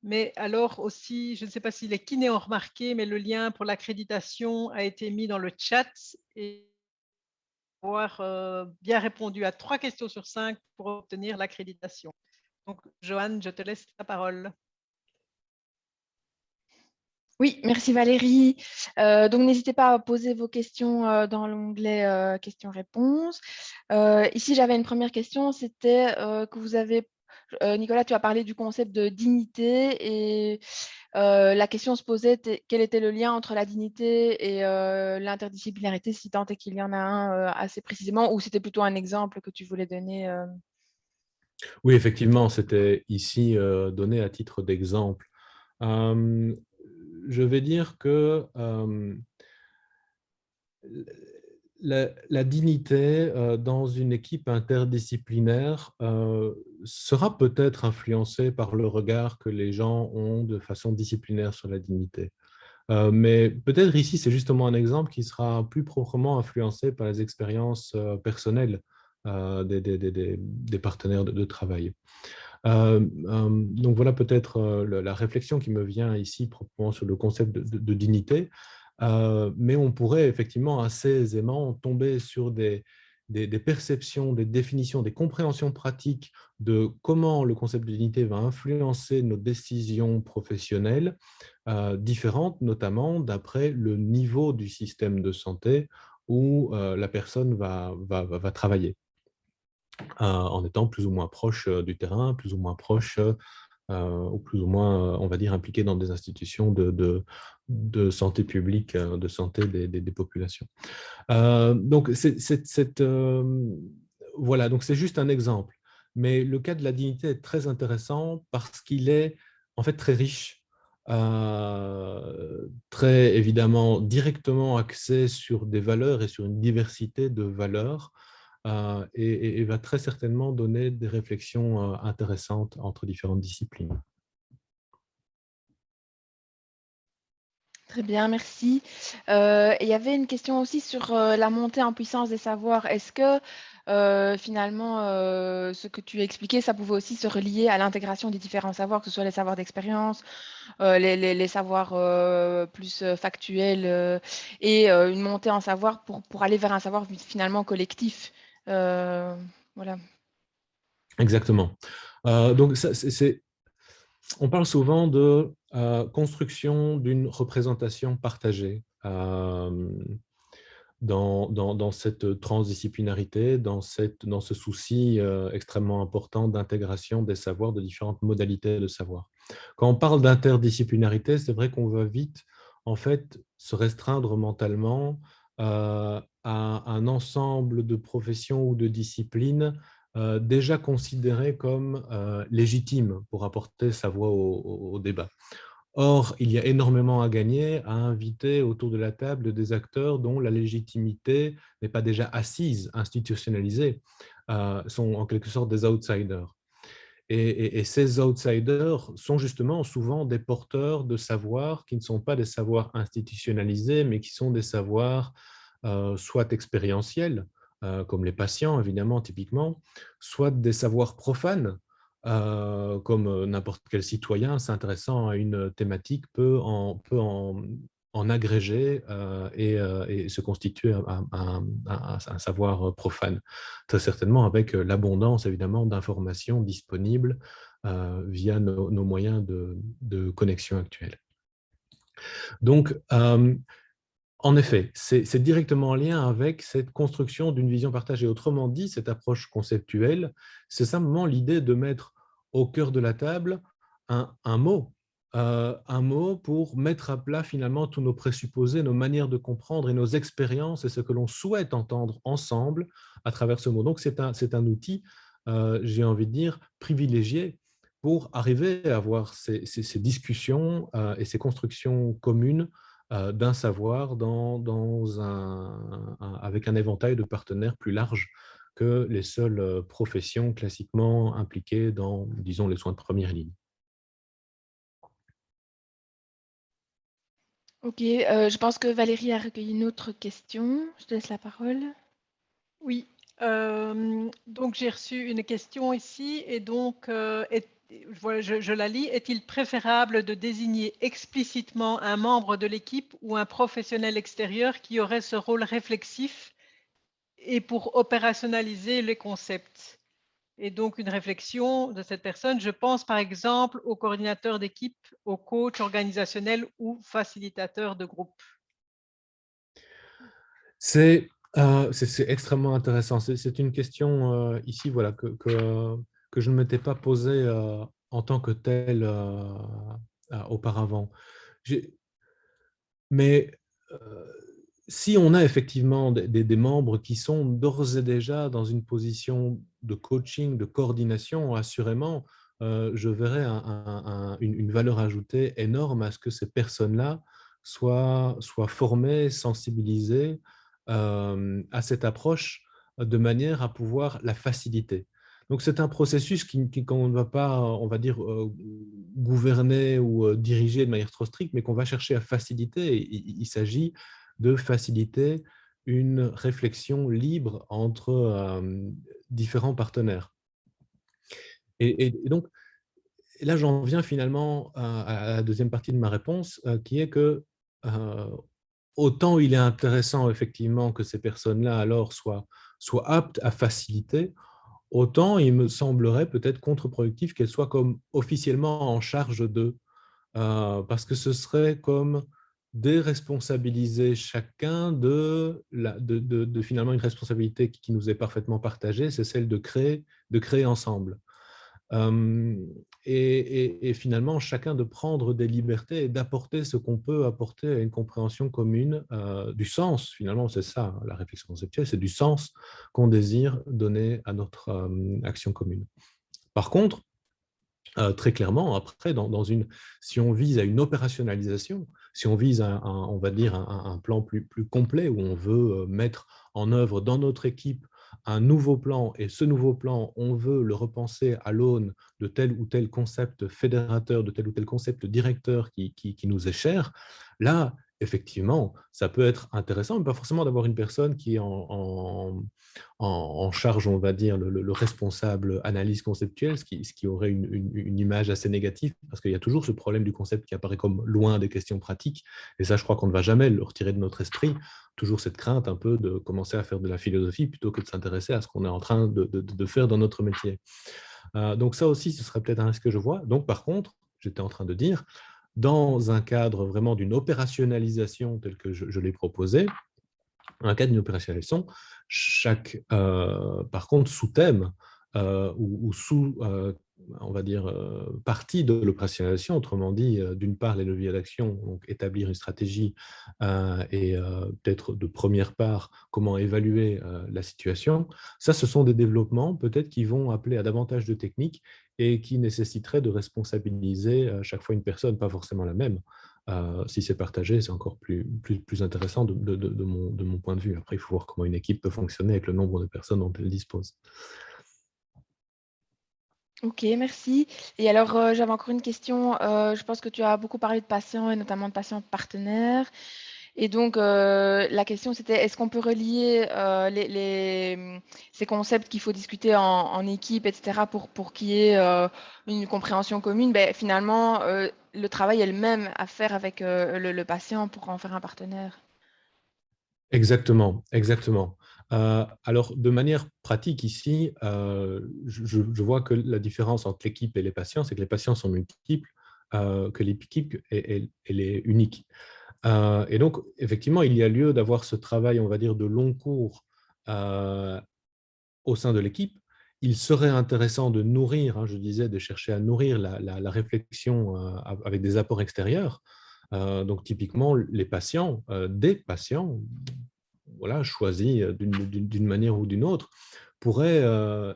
Mais alors aussi, je ne sais pas si les kinés ont remarqué, mais le lien pour l'accréditation a été mis dans le chat et avoir bien répondu à 3 questions sur 5 pour obtenir l'accréditation. Donc, Joanne, je te laisse la parole. Oui, merci Valérie. Donc, n'hésitez pas à poser vos questions dans l'onglet questions-réponses. Ici, j'avais une première question, c'était que vous avez, Nicolas, tu as parlé du concept de dignité et la question se posait quel était le lien entre la dignité et l'interdisciplinarité, si tant est qu'il y en a un assez précisément, ou c'était plutôt un exemple que tu voulais donner Oui, effectivement, c'était ici donné à titre d'exemple. Je vais dire que la dignité dans une équipe interdisciplinaire sera peut-être influencée par le regard que les gens ont de façon disciplinaire sur la dignité. Mais peut-être ici, c'est justement un exemple qui sera plus proprement influencé par les expériences personnelles des partenaires de travail. Donc voilà peut-être la réflexion qui me vient ici proprement sur le concept de dignité. Mais on pourrait effectivement assez aisément tomber sur des perceptions, des définitions, des compréhensions pratiques de comment le concept de dignité va influencer nos décisions professionnelles différentes, notamment d'après le niveau du système de santé où la personne va travailler. En étant plus ou moins proche du terrain, plus ou moins proche ou plus ou moins, on va dire, impliqué dans des institutions de santé publique, de santé des populations. Donc, voilà, donc c'est juste un exemple. Mais le cas de la dignité est très intéressant parce qu'il est en fait très riche, très évidemment directement axé sur des valeurs et sur une diversité de valeurs et va très certainement donner des réflexions intéressantes entre différentes disciplines. Très bien, merci. Et il y avait une question aussi sur la montée en puissance des savoirs. Est-ce que finalement, ce que tu as expliqué, ça pouvait aussi se relier à l'intégration des différents savoirs, que ce soit les savoirs d'expérience, les savoirs plus factuels et une montée en savoir pour aller vers un savoir finalement collectif. Voilà. Exactement. Donc, on parle souvent de construction d'une représentation partagée dans cette transdisciplinarité, dans ce souci extrêmement important d'intégration des savoirs, de différentes modalités de savoir. Quand on parle d'interdisciplinarité, c'est vrai qu'on va vite en fait se restreindre mentalement à un ensemble de professions ou de disciplines déjà considérées comme légitimes pour apporter sa voix au débat. Or, il y a énormément à gagner à inviter autour de la table des acteurs dont la légitimité n'est pas déjà assise, institutionnalisée, sont en quelque sorte des outsiders. Et ces outsiders sont justement souvent des porteurs de savoirs qui ne sont pas des savoirs institutionnalisés, mais qui sont des savoirs soit expérientiels, comme les patients évidemment typiquement, soit des savoirs profanes, comme n'importe quel citoyen s'intéressant à une thématique peut en agréger et se constituer un savoir profane. Très certainement avec l'abondance évidemment d'informations disponibles via nos moyens de connexion actuels. Donc, en effet, c'est directement en lien avec cette construction d'une vision partagée. Autrement dit, cette approche conceptuelle, c'est simplement l'idée de mettre au cœur de la table un mot pour mettre à plat finalement tous nos présupposés, nos manières de comprendre et nos expériences et ce que l'on souhaite entendre ensemble à travers ce mot. Donc, c'est un outil, j'ai envie de dire, privilégié pour arriver à avoir ces discussions et ces constructions communes d'un savoir avec un éventail de partenaires plus large que les seules professions classiquement impliquées dans, disons, les soins de première ligne. Ok, je pense que Valérie a recueilli une autre question. Je te laisse la parole. Oui, donc j'ai reçu une question ici et donc voilà, je la lis. Est-il préférable de désigner explicitement un membre de l'équipe ou un professionnel extérieur qui aurait ce rôle réflexif et pour opérationnaliser les concepts? Et donc une réflexion de cette personne, je pense par exemple au coordinateur d'équipe, au coach organisationnel ou facilitateur de groupe. C'est extrêmement intéressant. C'est une question ici voilà, que je ne m'étais pas posée en tant que telle auparavant. Mais si on a effectivement des membres qui sont d'ores et déjà dans une position de coaching, de coordination, assurément, je verrais une valeur ajoutée énorme à ce que ces personnes-là soient formées, sensibilisées à cette approche de manière à pouvoir la faciliter. Donc, c'est un processus qu'on ne va pas, on va dire, gouverner ou diriger de manière trop stricte, mais qu'on va chercher à faciliter. Il s'agit de faciliter une réflexion libre entre différents partenaires. Et donc, là, j'en viens finalement à la deuxième partie de ma réponse, qui est que autant il est intéressant effectivement que ces personnes-là alors soient aptes à faciliter, autant il me semblerait peut-être contre-productif qu'elles soient comme officiellement en charge d'eux, parce que ce serait comme déresponsabiliser chacun de finalement une responsabilité qui nous est parfaitement partagée, c'est celle de créer ensemble. Et finalement, chacun de prendre des libertés et d'apporter ce qu'on peut apporter à une compréhension commune du sens. Finalement, c'est ça, la réflexion conceptuelle, c'est du sens qu'on désire donner à notre action commune. Par contre, très clairement, après, si on vise à une opérationnalisation, si on vise on va dire un plan plus complet où on veut mettre en œuvre dans notre équipe un nouveau plan, et ce nouveau plan, on veut le repenser à l'aune de tel ou tel concept fédérateur, de tel ou tel concept directeur qui nous est cher, là, effectivement, ça peut être intéressant, mais pas forcément d'avoir une personne qui est en charge, on va dire, le responsable analyse conceptuelle, ce qui aurait une image assez négative, parce qu'il y a toujours ce problème du concept qui apparaît comme loin des questions pratiques, et ça, je crois qu'on ne va jamais le retirer de notre esprit, toujours cette crainte un peu de commencer à faire de la philosophie plutôt que de s'intéresser à ce qu'on est en train de faire dans notre métier. Donc ça aussi, ce serait peut-être un risque que je vois. Donc par contre, j'étais en train de dire, dans un cadre vraiment d'une opérationnalisation telle que je l'ai proposé, dans le cadre d'une opérationnalisation, chaque, par contre, sous-thème ou sous, on va dire, partie de l'opérationnalisation, autrement dit, d'une part, les leviers d'action, donc établir une stratégie et peut-être de première part, comment évaluer la situation. Ça, ce sont des développements peut-être qui vont appeler à davantage de techniques et qui nécessiteraient de responsabiliser à chaque fois une personne, pas forcément la même. Si c'est partagé, c'est encore plus intéressant de mon point de vue. Après, il faut voir comment une équipe peut fonctionner avec le nombre de personnes dont elle dispose. Ok, merci. Et alors, j'avais encore une question. Je pense que tu as beaucoup parlé de patients et notamment de patients partenaires. Et donc, la question, c'était est-ce qu'on peut relier ces concepts qu'il faut discuter en équipe, etc., pour qu'il y ait une compréhension commune? Ben, finalement, le travail est le même à faire avec le patient pour en faire un partenaire. Exactement, exactement. Alors, de manière pratique ici, je vois que la différence entre l'équipe et les patients, c'est que les patients sont multiples, que l'équipe, elle est unique. Et donc, effectivement, il y a lieu d'avoir ce travail, on va dire, de long cours au sein de l'équipe. Il serait intéressant de nourrir, je disais, de chercher à nourrir la réflexion avec des apports extérieurs. Donc, typiquement, les patients, des patients, voilà, choisis d'une manière ou d'une autre, pourraient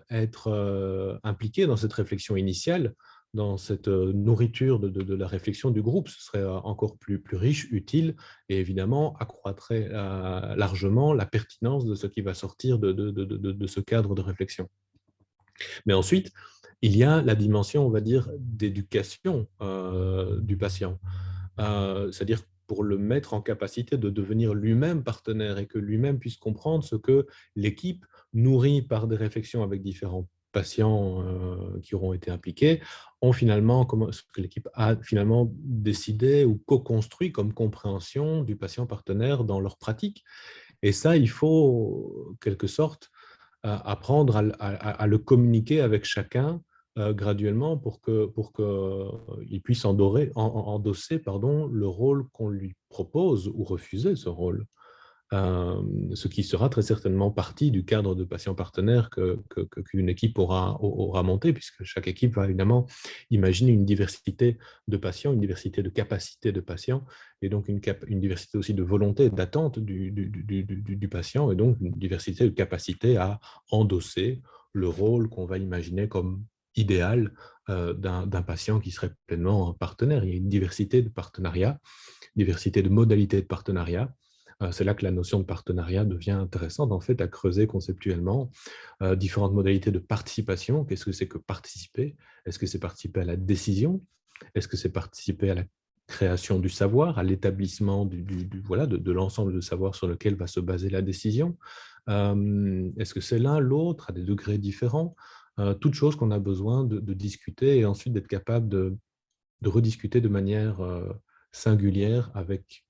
être impliqués dans cette réflexion initiale dans cette nourriture de la réflexion du groupe. Ce serait encore plus riche, utile, et évidemment accroîtrait largement la pertinence de ce qui va sortir de ce cadre de réflexion. Mais ensuite, il y a la dimension, on va dire, d'éducation du patient. C'est-à-dire pour le mettre en capacité de devenir lui-même partenaire et que lui-même puisse comprendre ce que l'équipe, nourrie par des réflexions avec différents patients qui auront été impliqués, ont finalement, ce que l'équipe a finalement décidé ou co-construit comme compréhension du patient partenaire dans leur pratique. Et ça, il faut, en quelque sorte, apprendre à le communiquer avec chacun graduellement pour qu'il puisse endosser le rôle qu'on lui propose ou refuser ce rôle. Ce qui sera très certainement partie du cadre de patient partenaire qu'une équipe aura monté, puisque chaque équipe va évidemment imaginer une diversité de patients, une diversité de capacités de patients, et donc une diversité aussi de volonté, d'attente du patient, et donc une diversité de capacités à endosser le rôle qu'on va imaginer comme idéal d'un patient qui serait pleinement partenaire. Il y a une diversité de partenariats, diversité de modalités de partenariat. C'est là que la notion de partenariat devient intéressante, en fait, à creuser conceptuellement. Différentes modalités de participation. Qu'est-ce que c'est que participer? Est-ce que c'est participer à la décision? Est-ce que c'est participer à la création du savoir, à l'établissement de l'ensemble de savoir sur lequel va se baser la décision? Est-ce que c'est l'un, l'autre, à des degrés différents? Toutes choses qu'on a besoin de discuter et ensuite d'être capable de rediscuter de manière singulière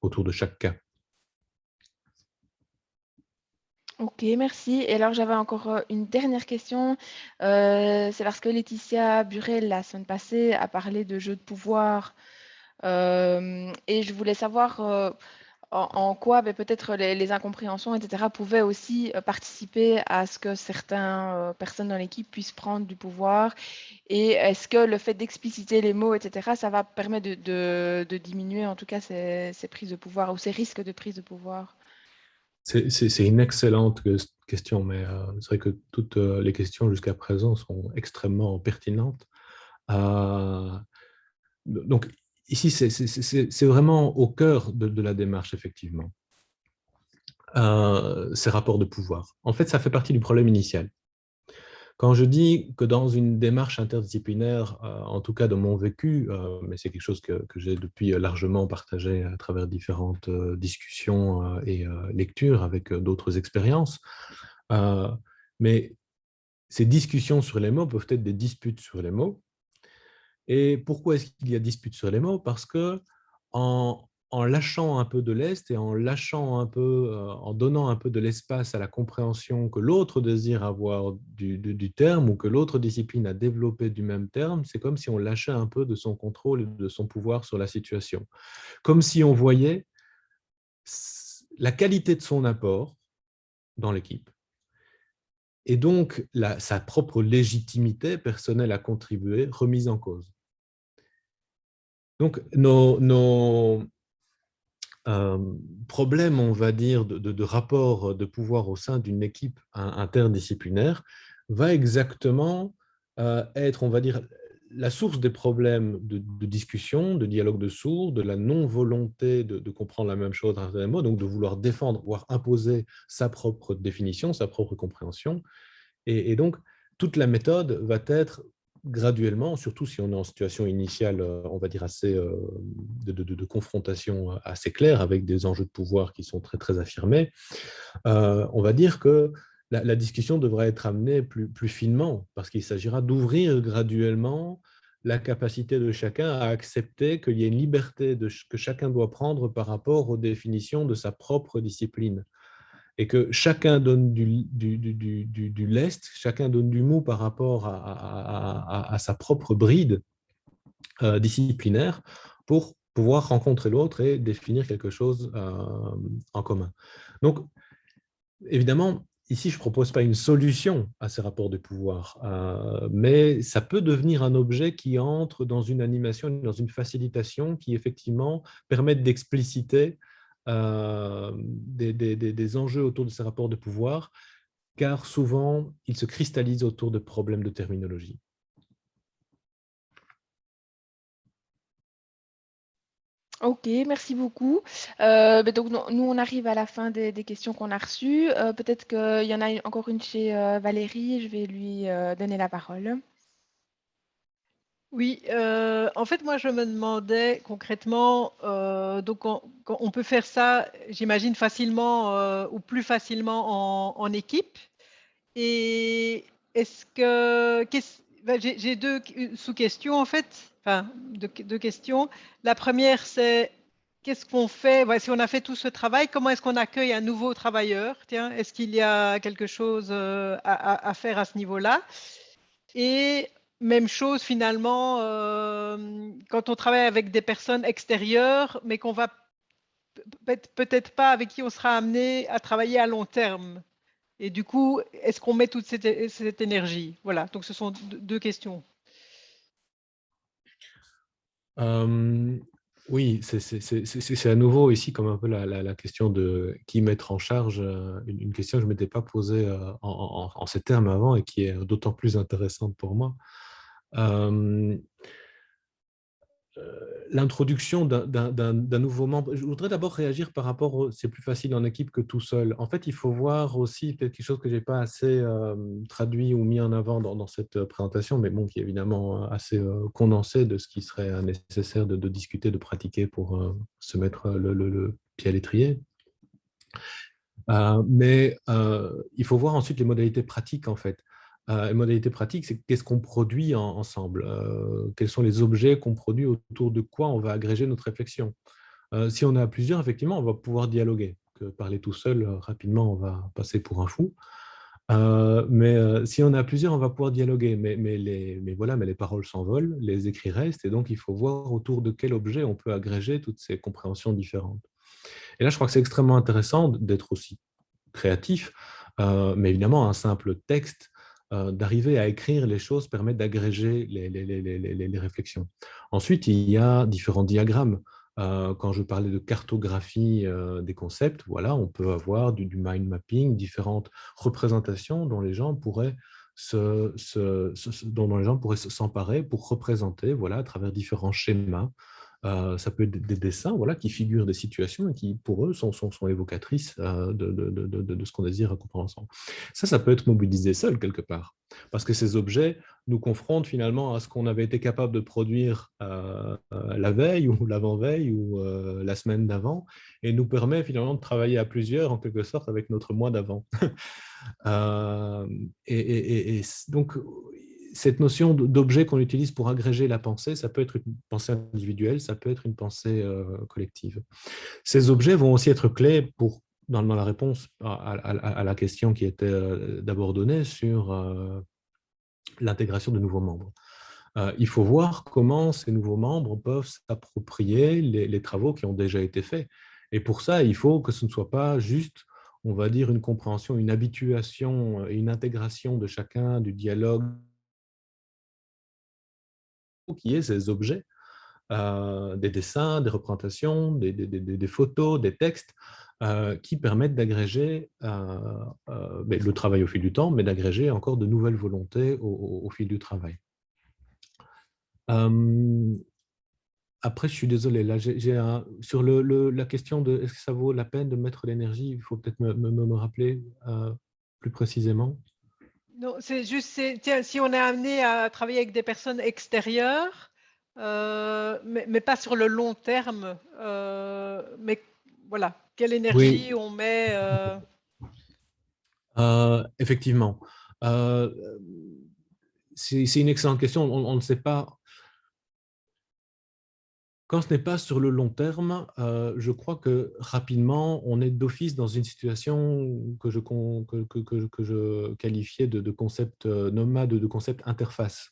autour de chaque cas. Ok, merci. Et alors, j'avais encore une dernière question. C'est parce que Laetitia Burel, la semaine passée, a parlé de jeux de pouvoir. Et je voulais savoir en quoi peut-être les incompréhensions, etc., pouvaient aussi participer à ce que certaines personnes dans l'équipe puissent prendre du pouvoir. Et est-ce que le fait d'expliciter les mots, etc., ça va permettre de diminuer en tout cas ces prises de pouvoir ou ces risques de prise de pouvoir? C'est une excellente question, mais c'est vrai que toutes les questions jusqu'à présent sont extrêmement pertinentes. Donc, ici, c'est vraiment au cœur de la démarche, effectivement, ces rapports de pouvoir. En fait, ça fait partie du problème initial. Quand je dis que dans une démarche interdisciplinaire, en tout cas de mon vécu, mais c'est quelque chose que j'ai depuis largement partagé à travers différentes discussions et lectures avec d'autres expériences, mais ces discussions sur les mots peuvent être des disputes sur les mots. Et pourquoi est-ce qu'il y a dispute sur les mots? Parce que en lâchant un peu de lest et en lâchant un peu, en donnant un peu de l'espace à la compréhension que l'autre désire avoir du terme ou que l'autre discipline a développé du même terme, c'est comme si on lâchait un peu de son contrôle et de son pouvoir sur la situation. Comme si on voyait la qualité de son apport dans l'équipe et donc sa propre légitimité personnelle à contribuer remise en cause. Donc, nos problèmes, on va dire, de rapport de pouvoir au sein d'une équipe interdisciplinaire va exactement être, on va dire, la source des problèmes de discussion, de dialogue de sourds, de la non-volonté de comprendre la même chose dans un mot, donc de vouloir défendre, voire imposer sa propre définition, sa propre compréhension. Et donc, toute la méthode va être graduellement, surtout si on est en situation initiale, on va dire assez de confrontation assez claire avec des enjeux de pouvoir qui sont très, très affirmés, on va dire que la discussion devra être amenée plus finement parce qu'il s'agira d'ouvrir graduellement la capacité de chacun à accepter qu'il y a une liberté que chacun doit prendre par rapport aux définitions de sa propre discipline. Et que chacun donne du lest, chacun donne du mou par rapport à sa propre bride disciplinaire pour pouvoir rencontrer l'autre et définir quelque chose en commun. Donc, évidemment, ici, je ne propose pas une solution à ces rapports de pouvoir, mais ça peut devenir un objet qui entre dans une animation, dans une facilitation qui, effectivement, permettent d'expliciter des enjeux autour de ces rapports de pouvoir, car souvent, ils se cristallisent autour de problèmes de terminologie. Ok, merci beaucoup. Donc, nous, on arrive à la fin des questions qu'on a reçues. Peut-être qu'il y en a encore une chez Valérie. Je vais lui donner la parole. Oui, en fait, moi, je me demandais concrètement, donc on peut faire ça, j'imagine facilement ou plus facilement en équipe. Et est-ce que j'ai deux sous-questions en fait, enfin deux questions. La première, c'est qu'est-ce qu'on fait si on a fait tout ce travail, comment est-ce qu'on accueille un nouveau travailleur? Tiens, est-ce qu'il y a quelque chose à faire à ce niveau-là? Et même chose finalement, quand on travaille avec des personnes extérieures, mais qu'on va peut-être pas avec qui on sera amené à travailler à long terme. Et du coup, est-ce qu'on met toute cette énergie? Voilà, donc ce sont deux questions. Oui, c'est à nouveau ici comme un peu la question de qui mettre en charge, une question que je ne m'étais pas posée en ces termes avant et qui est d'autant plus intéressante pour moi. L'introduction d'un nouveau membre. Je voudrais d'abord réagir par rapport c'est plus facile en équipe que tout seul. En fait, il faut voir aussi peut-être quelque chose que je n'ai pas assez traduit ou mis en avant dans cette présentation, mais bon, qui est évidemment assez condensé de ce qui serait nécessaire de discuter, de pratiquer pour se mettre le pied à l'étrier. Mais il faut voir ensuite les modalités pratiques, en fait. Les modalités pratiques, c'est qu'est-ce qu'on produit ensemble, quels sont les objets qu'on produit, autour de quoi on va agréger notre réflexion. Si on est à plusieurs, effectivement, on va pouvoir dialoguer. Que parler tout seul, rapidement, on va passer pour un fou. Mais si on est à plusieurs, on va pouvoir dialoguer. Mais voilà, mais les paroles s'envolent, les écrits restent, et donc il faut voir autour de quel objet on peut agréger toutes ces compréhensions différentes. Et là, je crois que c'est extrêmement intéressant d'être aussi créatif, mais évidemment, un simple texte, d'arriver à écrire les choses permet d'agréger les réflexions. Ensuite, il y a différents diagrammes. Quand je parlais de cartographie des concepts, voilà, on peut avoir du mind mapping, différentes représentations dont les gens pourraient dont les gens pourraient s'emparer pour représenter, voilà, à travers différents schémas. Ça peut être des dessins, voilà, qui figurent des situations et qui, pour eux, sont évocatrices de ce qu'on désire comprendre ensemble. Ça peut être mobilisé seul, quelque part, parce que ces objets nous confrontent finalement à ce qu'on avait été capable de produire la veille ou l'avant-veille ou la semaine d'avant, et nous permet finalement de travailler à plusieurs, en quelque sorte, avec notre moi d'avant. Euh, et donc, cette notion d'objet qu'on utilise pour agréger la pensée, ça peut être une pensée individuelle, ça peut être une pensée collective. Ces objets vont aussi être clés dans la réponse à la question qui était d'abord donnée sur l'intégration de nouveaux membres. Il faut voir comment ces nouveaux membres peuvent s'approprier les travaux qui ont déjà été faits. Et pour ça, il faut que ce ne soit pas juste, on va dire, une compréhension, une habituation et une intégration de chacun du dialogue qui est ces objets, des dessins, des représentations, des photos, des textes, qui permettent d'agréger le travail au fil du temps, mais d'agréger encore de nouvelles volontés au fil du travail. Après, je suis désolé, là, sur la question de est-ce que ça vaut la peine de mettre l'énergie, il faut peut-être me rappeler plus précisément. Non, c'est juste, tiens, si on est amené à travailler avec des personnes extérieures, mais pas sur le long terme, mais voilà, quelle Oui, énergie on met effectivement. Euh, c'est une excellente question. On ne sait pas. Quand ce n'est pas sur le long terme, je crois que rapidement, on est d'office dans une situation que je qualifiais de concept nomade, de concept interface.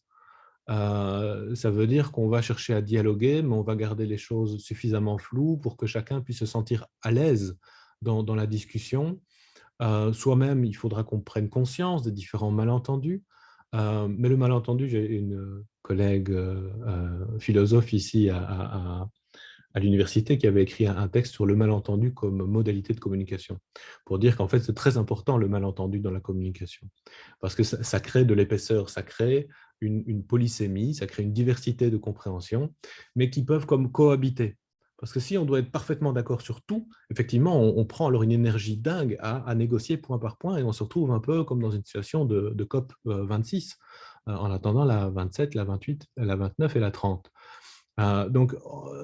Ça veut dire qu'on va chercher à dialoguer, mais on va garder les choses suffisamment floues pour que chacun puisse se sentir à l'aise dans la discussion. Soi-même, il faudra qu'on prenne conscience des différents malentendus. Mais le malentendu, j'ai une collègue philosophe ici à l'université qui avait écrit un texte sur le malentendu comme modalité de communication, pour dire qu'en fait, c'est très important le malentendu dans la communication, parce que ça crée de l'épaisseur, ça crée une polysémie, ça crée une diversité de compréhension, mais qui peuvent comme cohabiter. Parce que si on doit être parfaitement d'accord sur tout, effectivement, on prend alors une énergie dingue à négocier point par point et on se retrouve un peu comme dans une situation de COP 26, en attendant la 27, la 28, la 29 et la 30. Donc,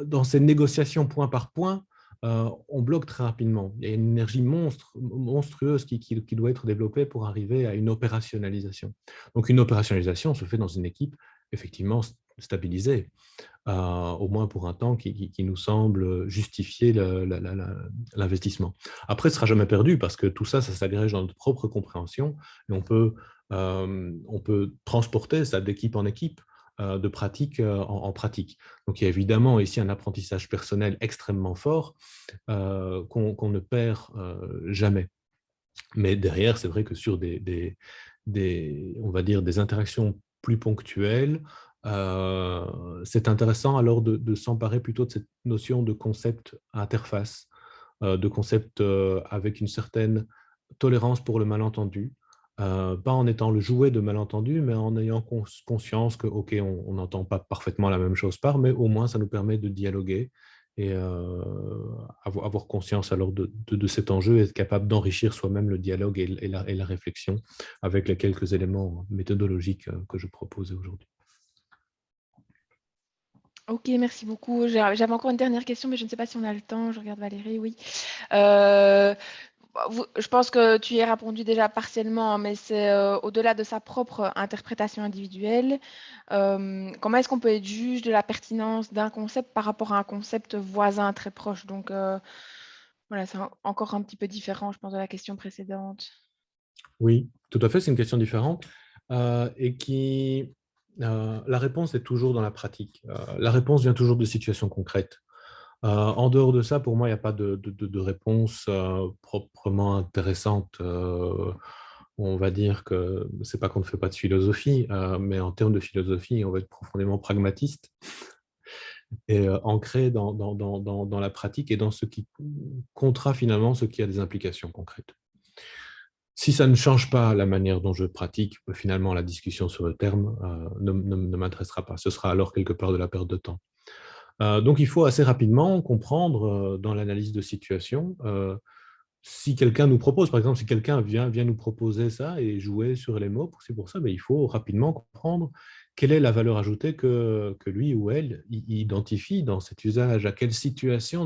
dans ces négociations point par point, on bloque très rapidement. Il y a une énergie monstrueuse qui doit être développée pour arriver à une opérationnalisation. Donc, une opérationnalisation se fait dans une équipe effectivement stabilisée, au moins pour un temps qui nous semble justifier l'investissement. Après, ce ne sera jamais perdu parce que tout ça, ça s'agrège dans notre propre compréhension et on peut transporter ça d'équipe en équipe, de pratique en pratique. Donc, il y a évidemment ici un apprentissage personnel extrêmement fort qu'on ne perd jamais. Mais derrière, c'est vrai que sur on va dire des interactions plus ponctuelles, c'est intéressant alors de s'emparer plutôt de cette notion de concept interface, de concept avec une certaine tolérance pour le malentendu, pas en étant le jouet de malentendu, mais en ayant conscience que, OK, on n'entend pas parfaitement la même chose mais au moins ça nous permet de dialoguer et avoir conscience alors de cet enjeu et être capable d'enrichir soi-même le dialogue et la réflexion avec les quelques éléments méthodologiques que je propose aujourd'hui. Ok, merci beaucoup. J'avais encore une dernière question, mais je ne sais pas si on a le temps. Je regarde Valérie, oui. Je pense que tu y as répondu déjà partiellement, mais c'est au-delà de sa propre interprétation individuelle. Comment est-ce qu'on peut être juge de la pertinence d'un concept par rapport à un concept voisin très proche? Donc, voilà, c'est encore un petit peu différent, je pense, de la question précédente. Oui, tout à fait, c'est une question différente et la réponse est toujours dans la pratique. La réponse vient toujours de situations concrètes. En dehors de ça, pour moi, il n'y a pas de réponse proprement intéressante. On va dire que c'est pas qu'on ne fait pas de philosophie, mais en termes de philosophie, on va être profondément pragmatiste et ancré dans la pratique et dans ce qui comptera finalement ce qui a des implications concrètes. Si ça ne change pas la manière dont je pratique, finalement, la discussion sur le terme ne m'intéressera pas. Ce sera alors quelque part de la perte de temps. Donc, il faut assez rapidement comprendre dans l'analyse de situation si quelqu'un nous propose, par exemple, si quelqu'un vient nous proposer ça et jouer sur les mots, c'est pour ça, mais il faut rapidement comprendre quelle est la valeur ajoutée que lui ou elle identifie dans cet usage, dans quelle situation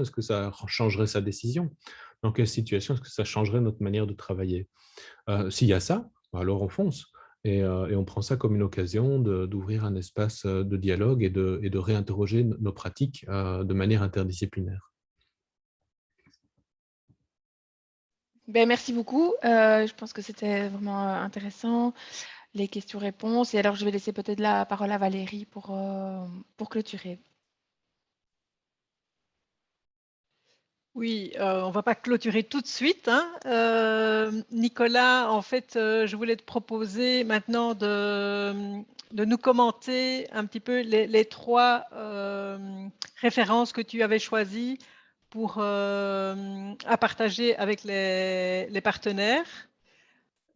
est-ce que ça changerait sa décision, dans quelle situation est-ce que ça changerait notre manière de travailler. S'il y a ça, alors on fonce. Et on prend ça comme une occasion d'ouvrir un espace de dialogue et de réinterroger nos pratiques de manière interdisciplinaire. Ben, merci beaucoup. Je pense que c'était vraiment intéressant, les questions-réponses. Et alors, je vais laisser peut-être la parole à Valérie pour clôturer. Oui, on ne va pas clôturer tout de suite, hein. Nicolas, en fait, je voulais te proposer maintenant de nous commenter un petit peu les 3 références que tu avais choisies à partager avec les partenaires.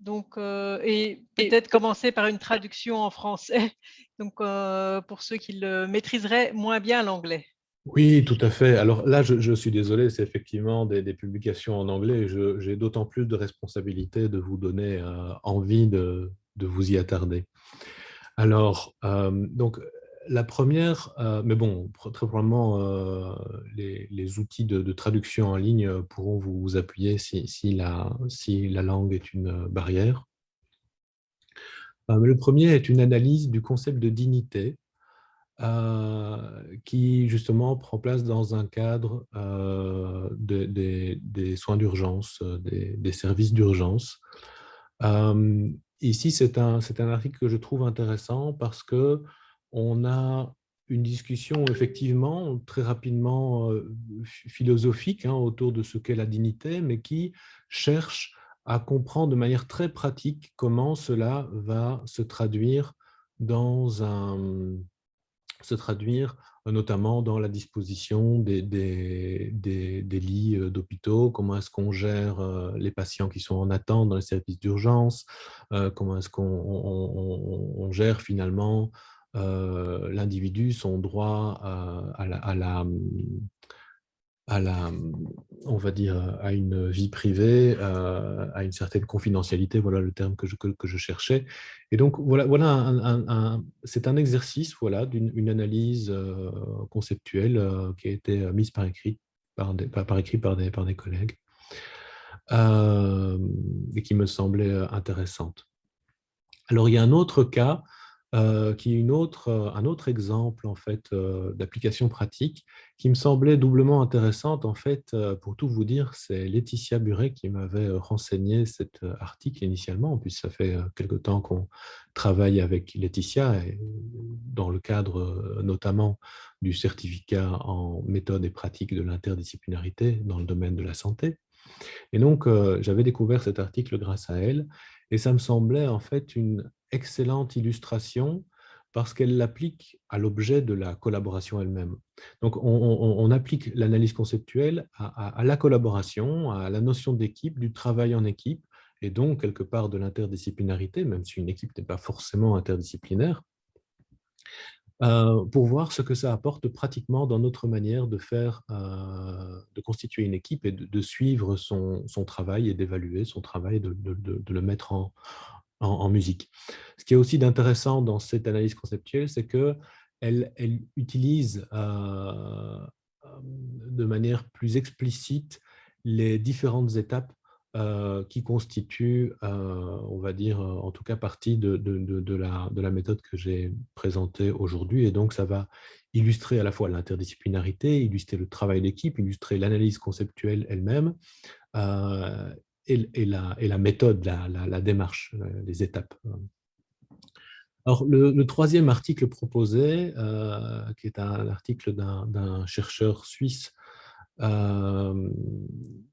Donc, et peut-être commencer par une traduction en français, donc pour ceux qui le maîtriseraient moins bien l'anglais. Oui, tout à fait. Alors là, je suis désolé, c'est effectivement des publications en anglais et j'ai d'autant plus de responsabilité de vous donner envie de vous y attarder. Alors, donc, la première, mais bon, très probablement, les outils de traduction en ligne pourront vous appuyer si la langue est une barrière. Mais le premier est une analyse du concept de dignité qui, justement, prend place dans un cadre des soins d'urgence, des services d'urgence. Ici, c'est un article que je trouve intéressant parce qu'on a une discussion effectivement très rapidement philosophique autour de ce qu'est la dignité, mais qui cherche à comprendre de manière très pratique comment cela va se traduire notamment dans la disposition des lits d'hôpitaux, comment est-ce qu'on gère les patients qui sont en attente dans les services d'urgence, comment est-ce qu'on gère finalement l'individu son droit on va dire, à une vie privée, à une certaine confidentialité, voilà le terme que je cherchais. Et donc, voilà c'est un exercice voilà, d'une analyse conceptuelle qui a été mise par écrit par des collègues et qui me semblait intéressante. Alors, il y a un autre cas qui est un autre exemple en fait d'application pratique qui me semblait doublement intéressante en fait. Pour tout vous dire, c'est Laetitia Buret qui m'avait renseigné cet article initialement. En plus, ça fait quelque temps qu'on travaille avec Laetitia et dans le cadre notamment du certificat en méthode et pratique de l'interdisciplinarité dans le domaine de la santé. Et donc, j'avais découvert cet article grâce à elle, et ça me semblait en fait une excellente illustration parce qu'elle l'applique à l'objet de la collaboration elle-même. Donc, on applique l'analyse conceptuelle à la collaboration, à la notion d'équipe, du travail en équipe, et donc quelque part de l'interdisciplinarité, même si une équipe n'est pas forcément interdisciplinaire, pour voir ce que ça apporte pratiquement dans notre manière de faire, de constituer une équipe et de suivre son travail et d'évaluer son travail, de le mettre en musique. Ce qui est aussi d'intéressant dans cette analyse conceptuelle, c'est qu'elle utilise de manière plus explicite les différentes étapes qui constituent, on va dire, en tout cas partie de la méthode que j'ai présentée aujourd'hui. Et donc, ça va illustrer à la fois l'interdisciplinarité, illustrer le travail d'équipe, illustrer l'analyse conceptuelle elle-même, euh, et la méthode, la démarche, les étapes. Alors, le troisième article proposé, qui est un article d'un chercheur suisse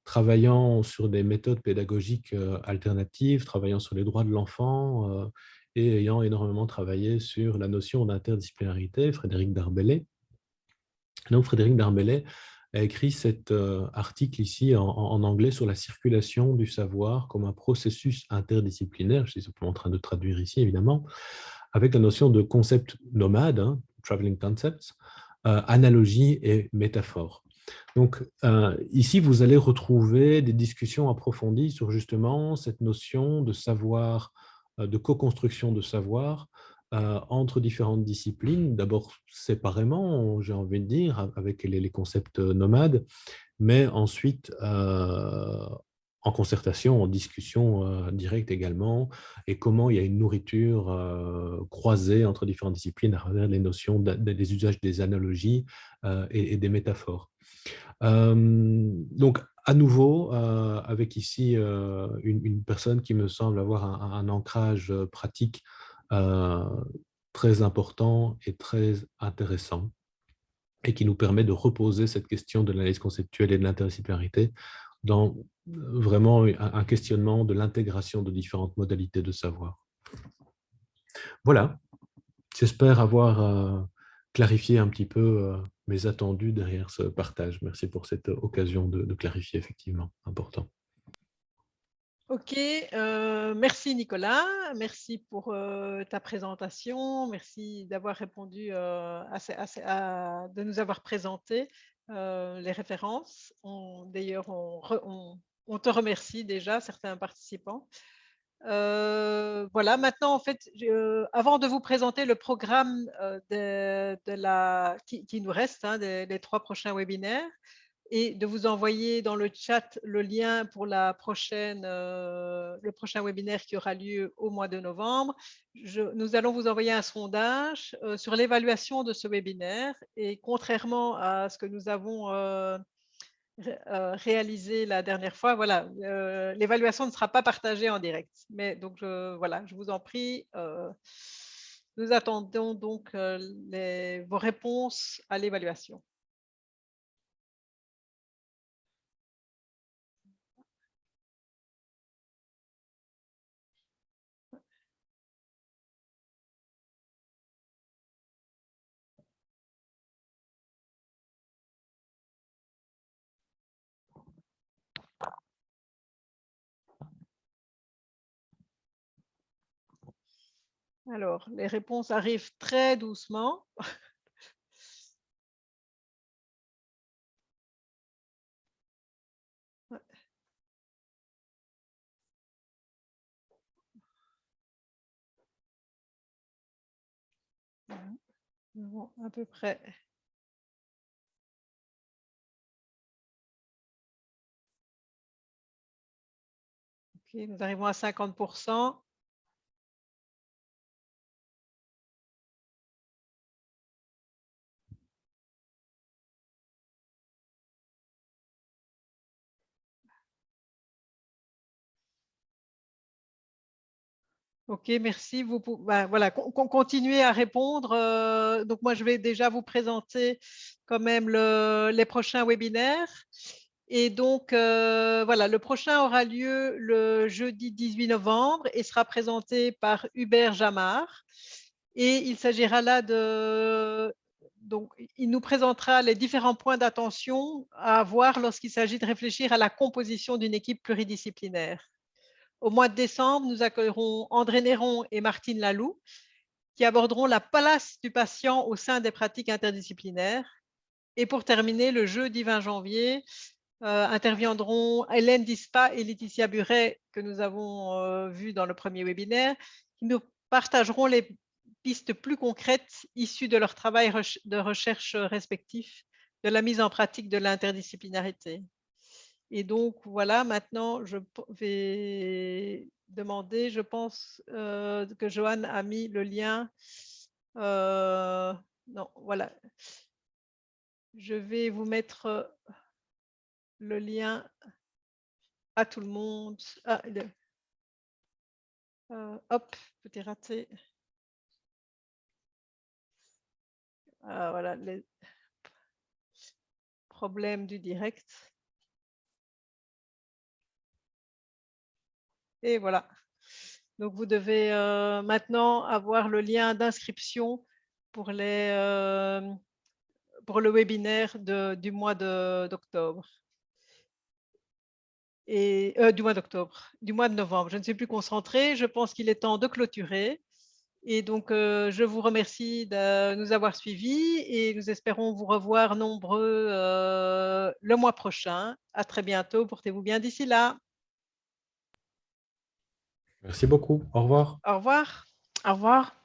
travaillant sur des méthodes pédagogiques alternatives, travaillant sur les droits de l'enfant et ayant énormément travaillé sur la notion d'interdisciplinarité, Frédéric Darbellay. Donc, Frédéric Darbellay a écrit cet article ici en anglais sur la circulation du savoir comme un processus interdisciplinaire. Je suis simplement en train de traduire ici, évidemment, avec la notion de concept nomade, traveling concepts, analogie et métaphore. Donc, ici, vous allez retrouver des discussions approfondies sur justement cette notion de savoir, de co-construction de savoir entre différentes disciplines, d'abord séparément, j'ai envie de dire, avec les concepts nomades, mais ensuite en concertation, en discussion directe également, et comment il y a une nourriture croisée entre différentes disciplines à travers les notions des usages des analogies et des métaphores. Donc, à nouveau, avec ici une personne qui me semble avoir un ancrage pratique très important et très intéressant, et qui nous permet de reposer cette question de l'analyse conceptuelle et de l'interdisciplinarité dans vraiment un questionnement de l'intégration de différentes modalités de savoir. Voilà, j'espère avoir clarifié un petit peu mes attendus derrière ce partage. Merci pour cette occasion de clarifier, effectivement, important. Ok, merci Nicolas, merci pour ta présentation, merci d'avoir répondu, de nous avoir présenté les références. D'ailleurs, on te remercie déjà, certains participants. Voilà, maintenant, en fait, avant de vous présenter le programme qui nous reste, des 3 prochains webinaires, et de vous envoyer dans le chat le lien pour le prochain webinaire qui aura lieu au mois de novembre. Nous allons vous envoyer un sondage sur l'évaluation de ce webinaire. Et contrairement à ce que nous avons réalisé la dernière fois, voilà, l'évaluation ne sera pas partagée en direct. Mais donc, voilà, je vous en prie. Nous attendons donc vos réponses à l'évaluation. Alors, les réponses arrivent très doucement. Bon, à peu près. Ok, nous arrivons à 50%. Ok, merci. Voilà, continuez à répondre. Donc, moi, je vais déjà vous présenter quand même les prochains webinaires. Et donc, voilà, le prochain aura lieu le jeudi 18 novembre et sera présenté par Hubert Jamard. Et il s'agira là de… Donc, il nous présentera les différents points d'attention à avoir lorsqu'il s'agit de réfléchir à la composition d'une équipe pluridisciplinaire. Au mois de décembre, nous accueillerons André Néron et Martine Laloux qui aborderont la place du patient au sein des pratiques interdisciplinaires. Et pour terminer, le jeudi 20 janvier, interviendront Hélène Dispa et Laetitia Buret, que nous avons vues dans le premier webinaire, qui nous partageront les pistes plus concrètes issues de leur travail de recherche respectif de la mise en pratique de l'interdisciplinarité. Et donc, voilà, maintenant, je vais demander, je pense que Joanne a mis le lien. Non, voilà. Je vais vous mettre le lien à tout le monde. Ah, hop, petit raté. Ah, voilà, les problèmes du direct. Et voilà. Donc, vous devez maintenant avoir le lien d'inscription pour le webinaire du mois d'octobre. Et du mois d'octobre, du mois de novembre. Je ne suis plus concentrée. Je pense qu'il est temps de clôturer. Et donc, je vous remercie de nous avoir suivis et nous espérons vous revoir nombreux le mois prochain. À très bientôt. Portez-vous bien d'ici là. Merci beaucoup. Au revoir. Au revoir. Au revoir.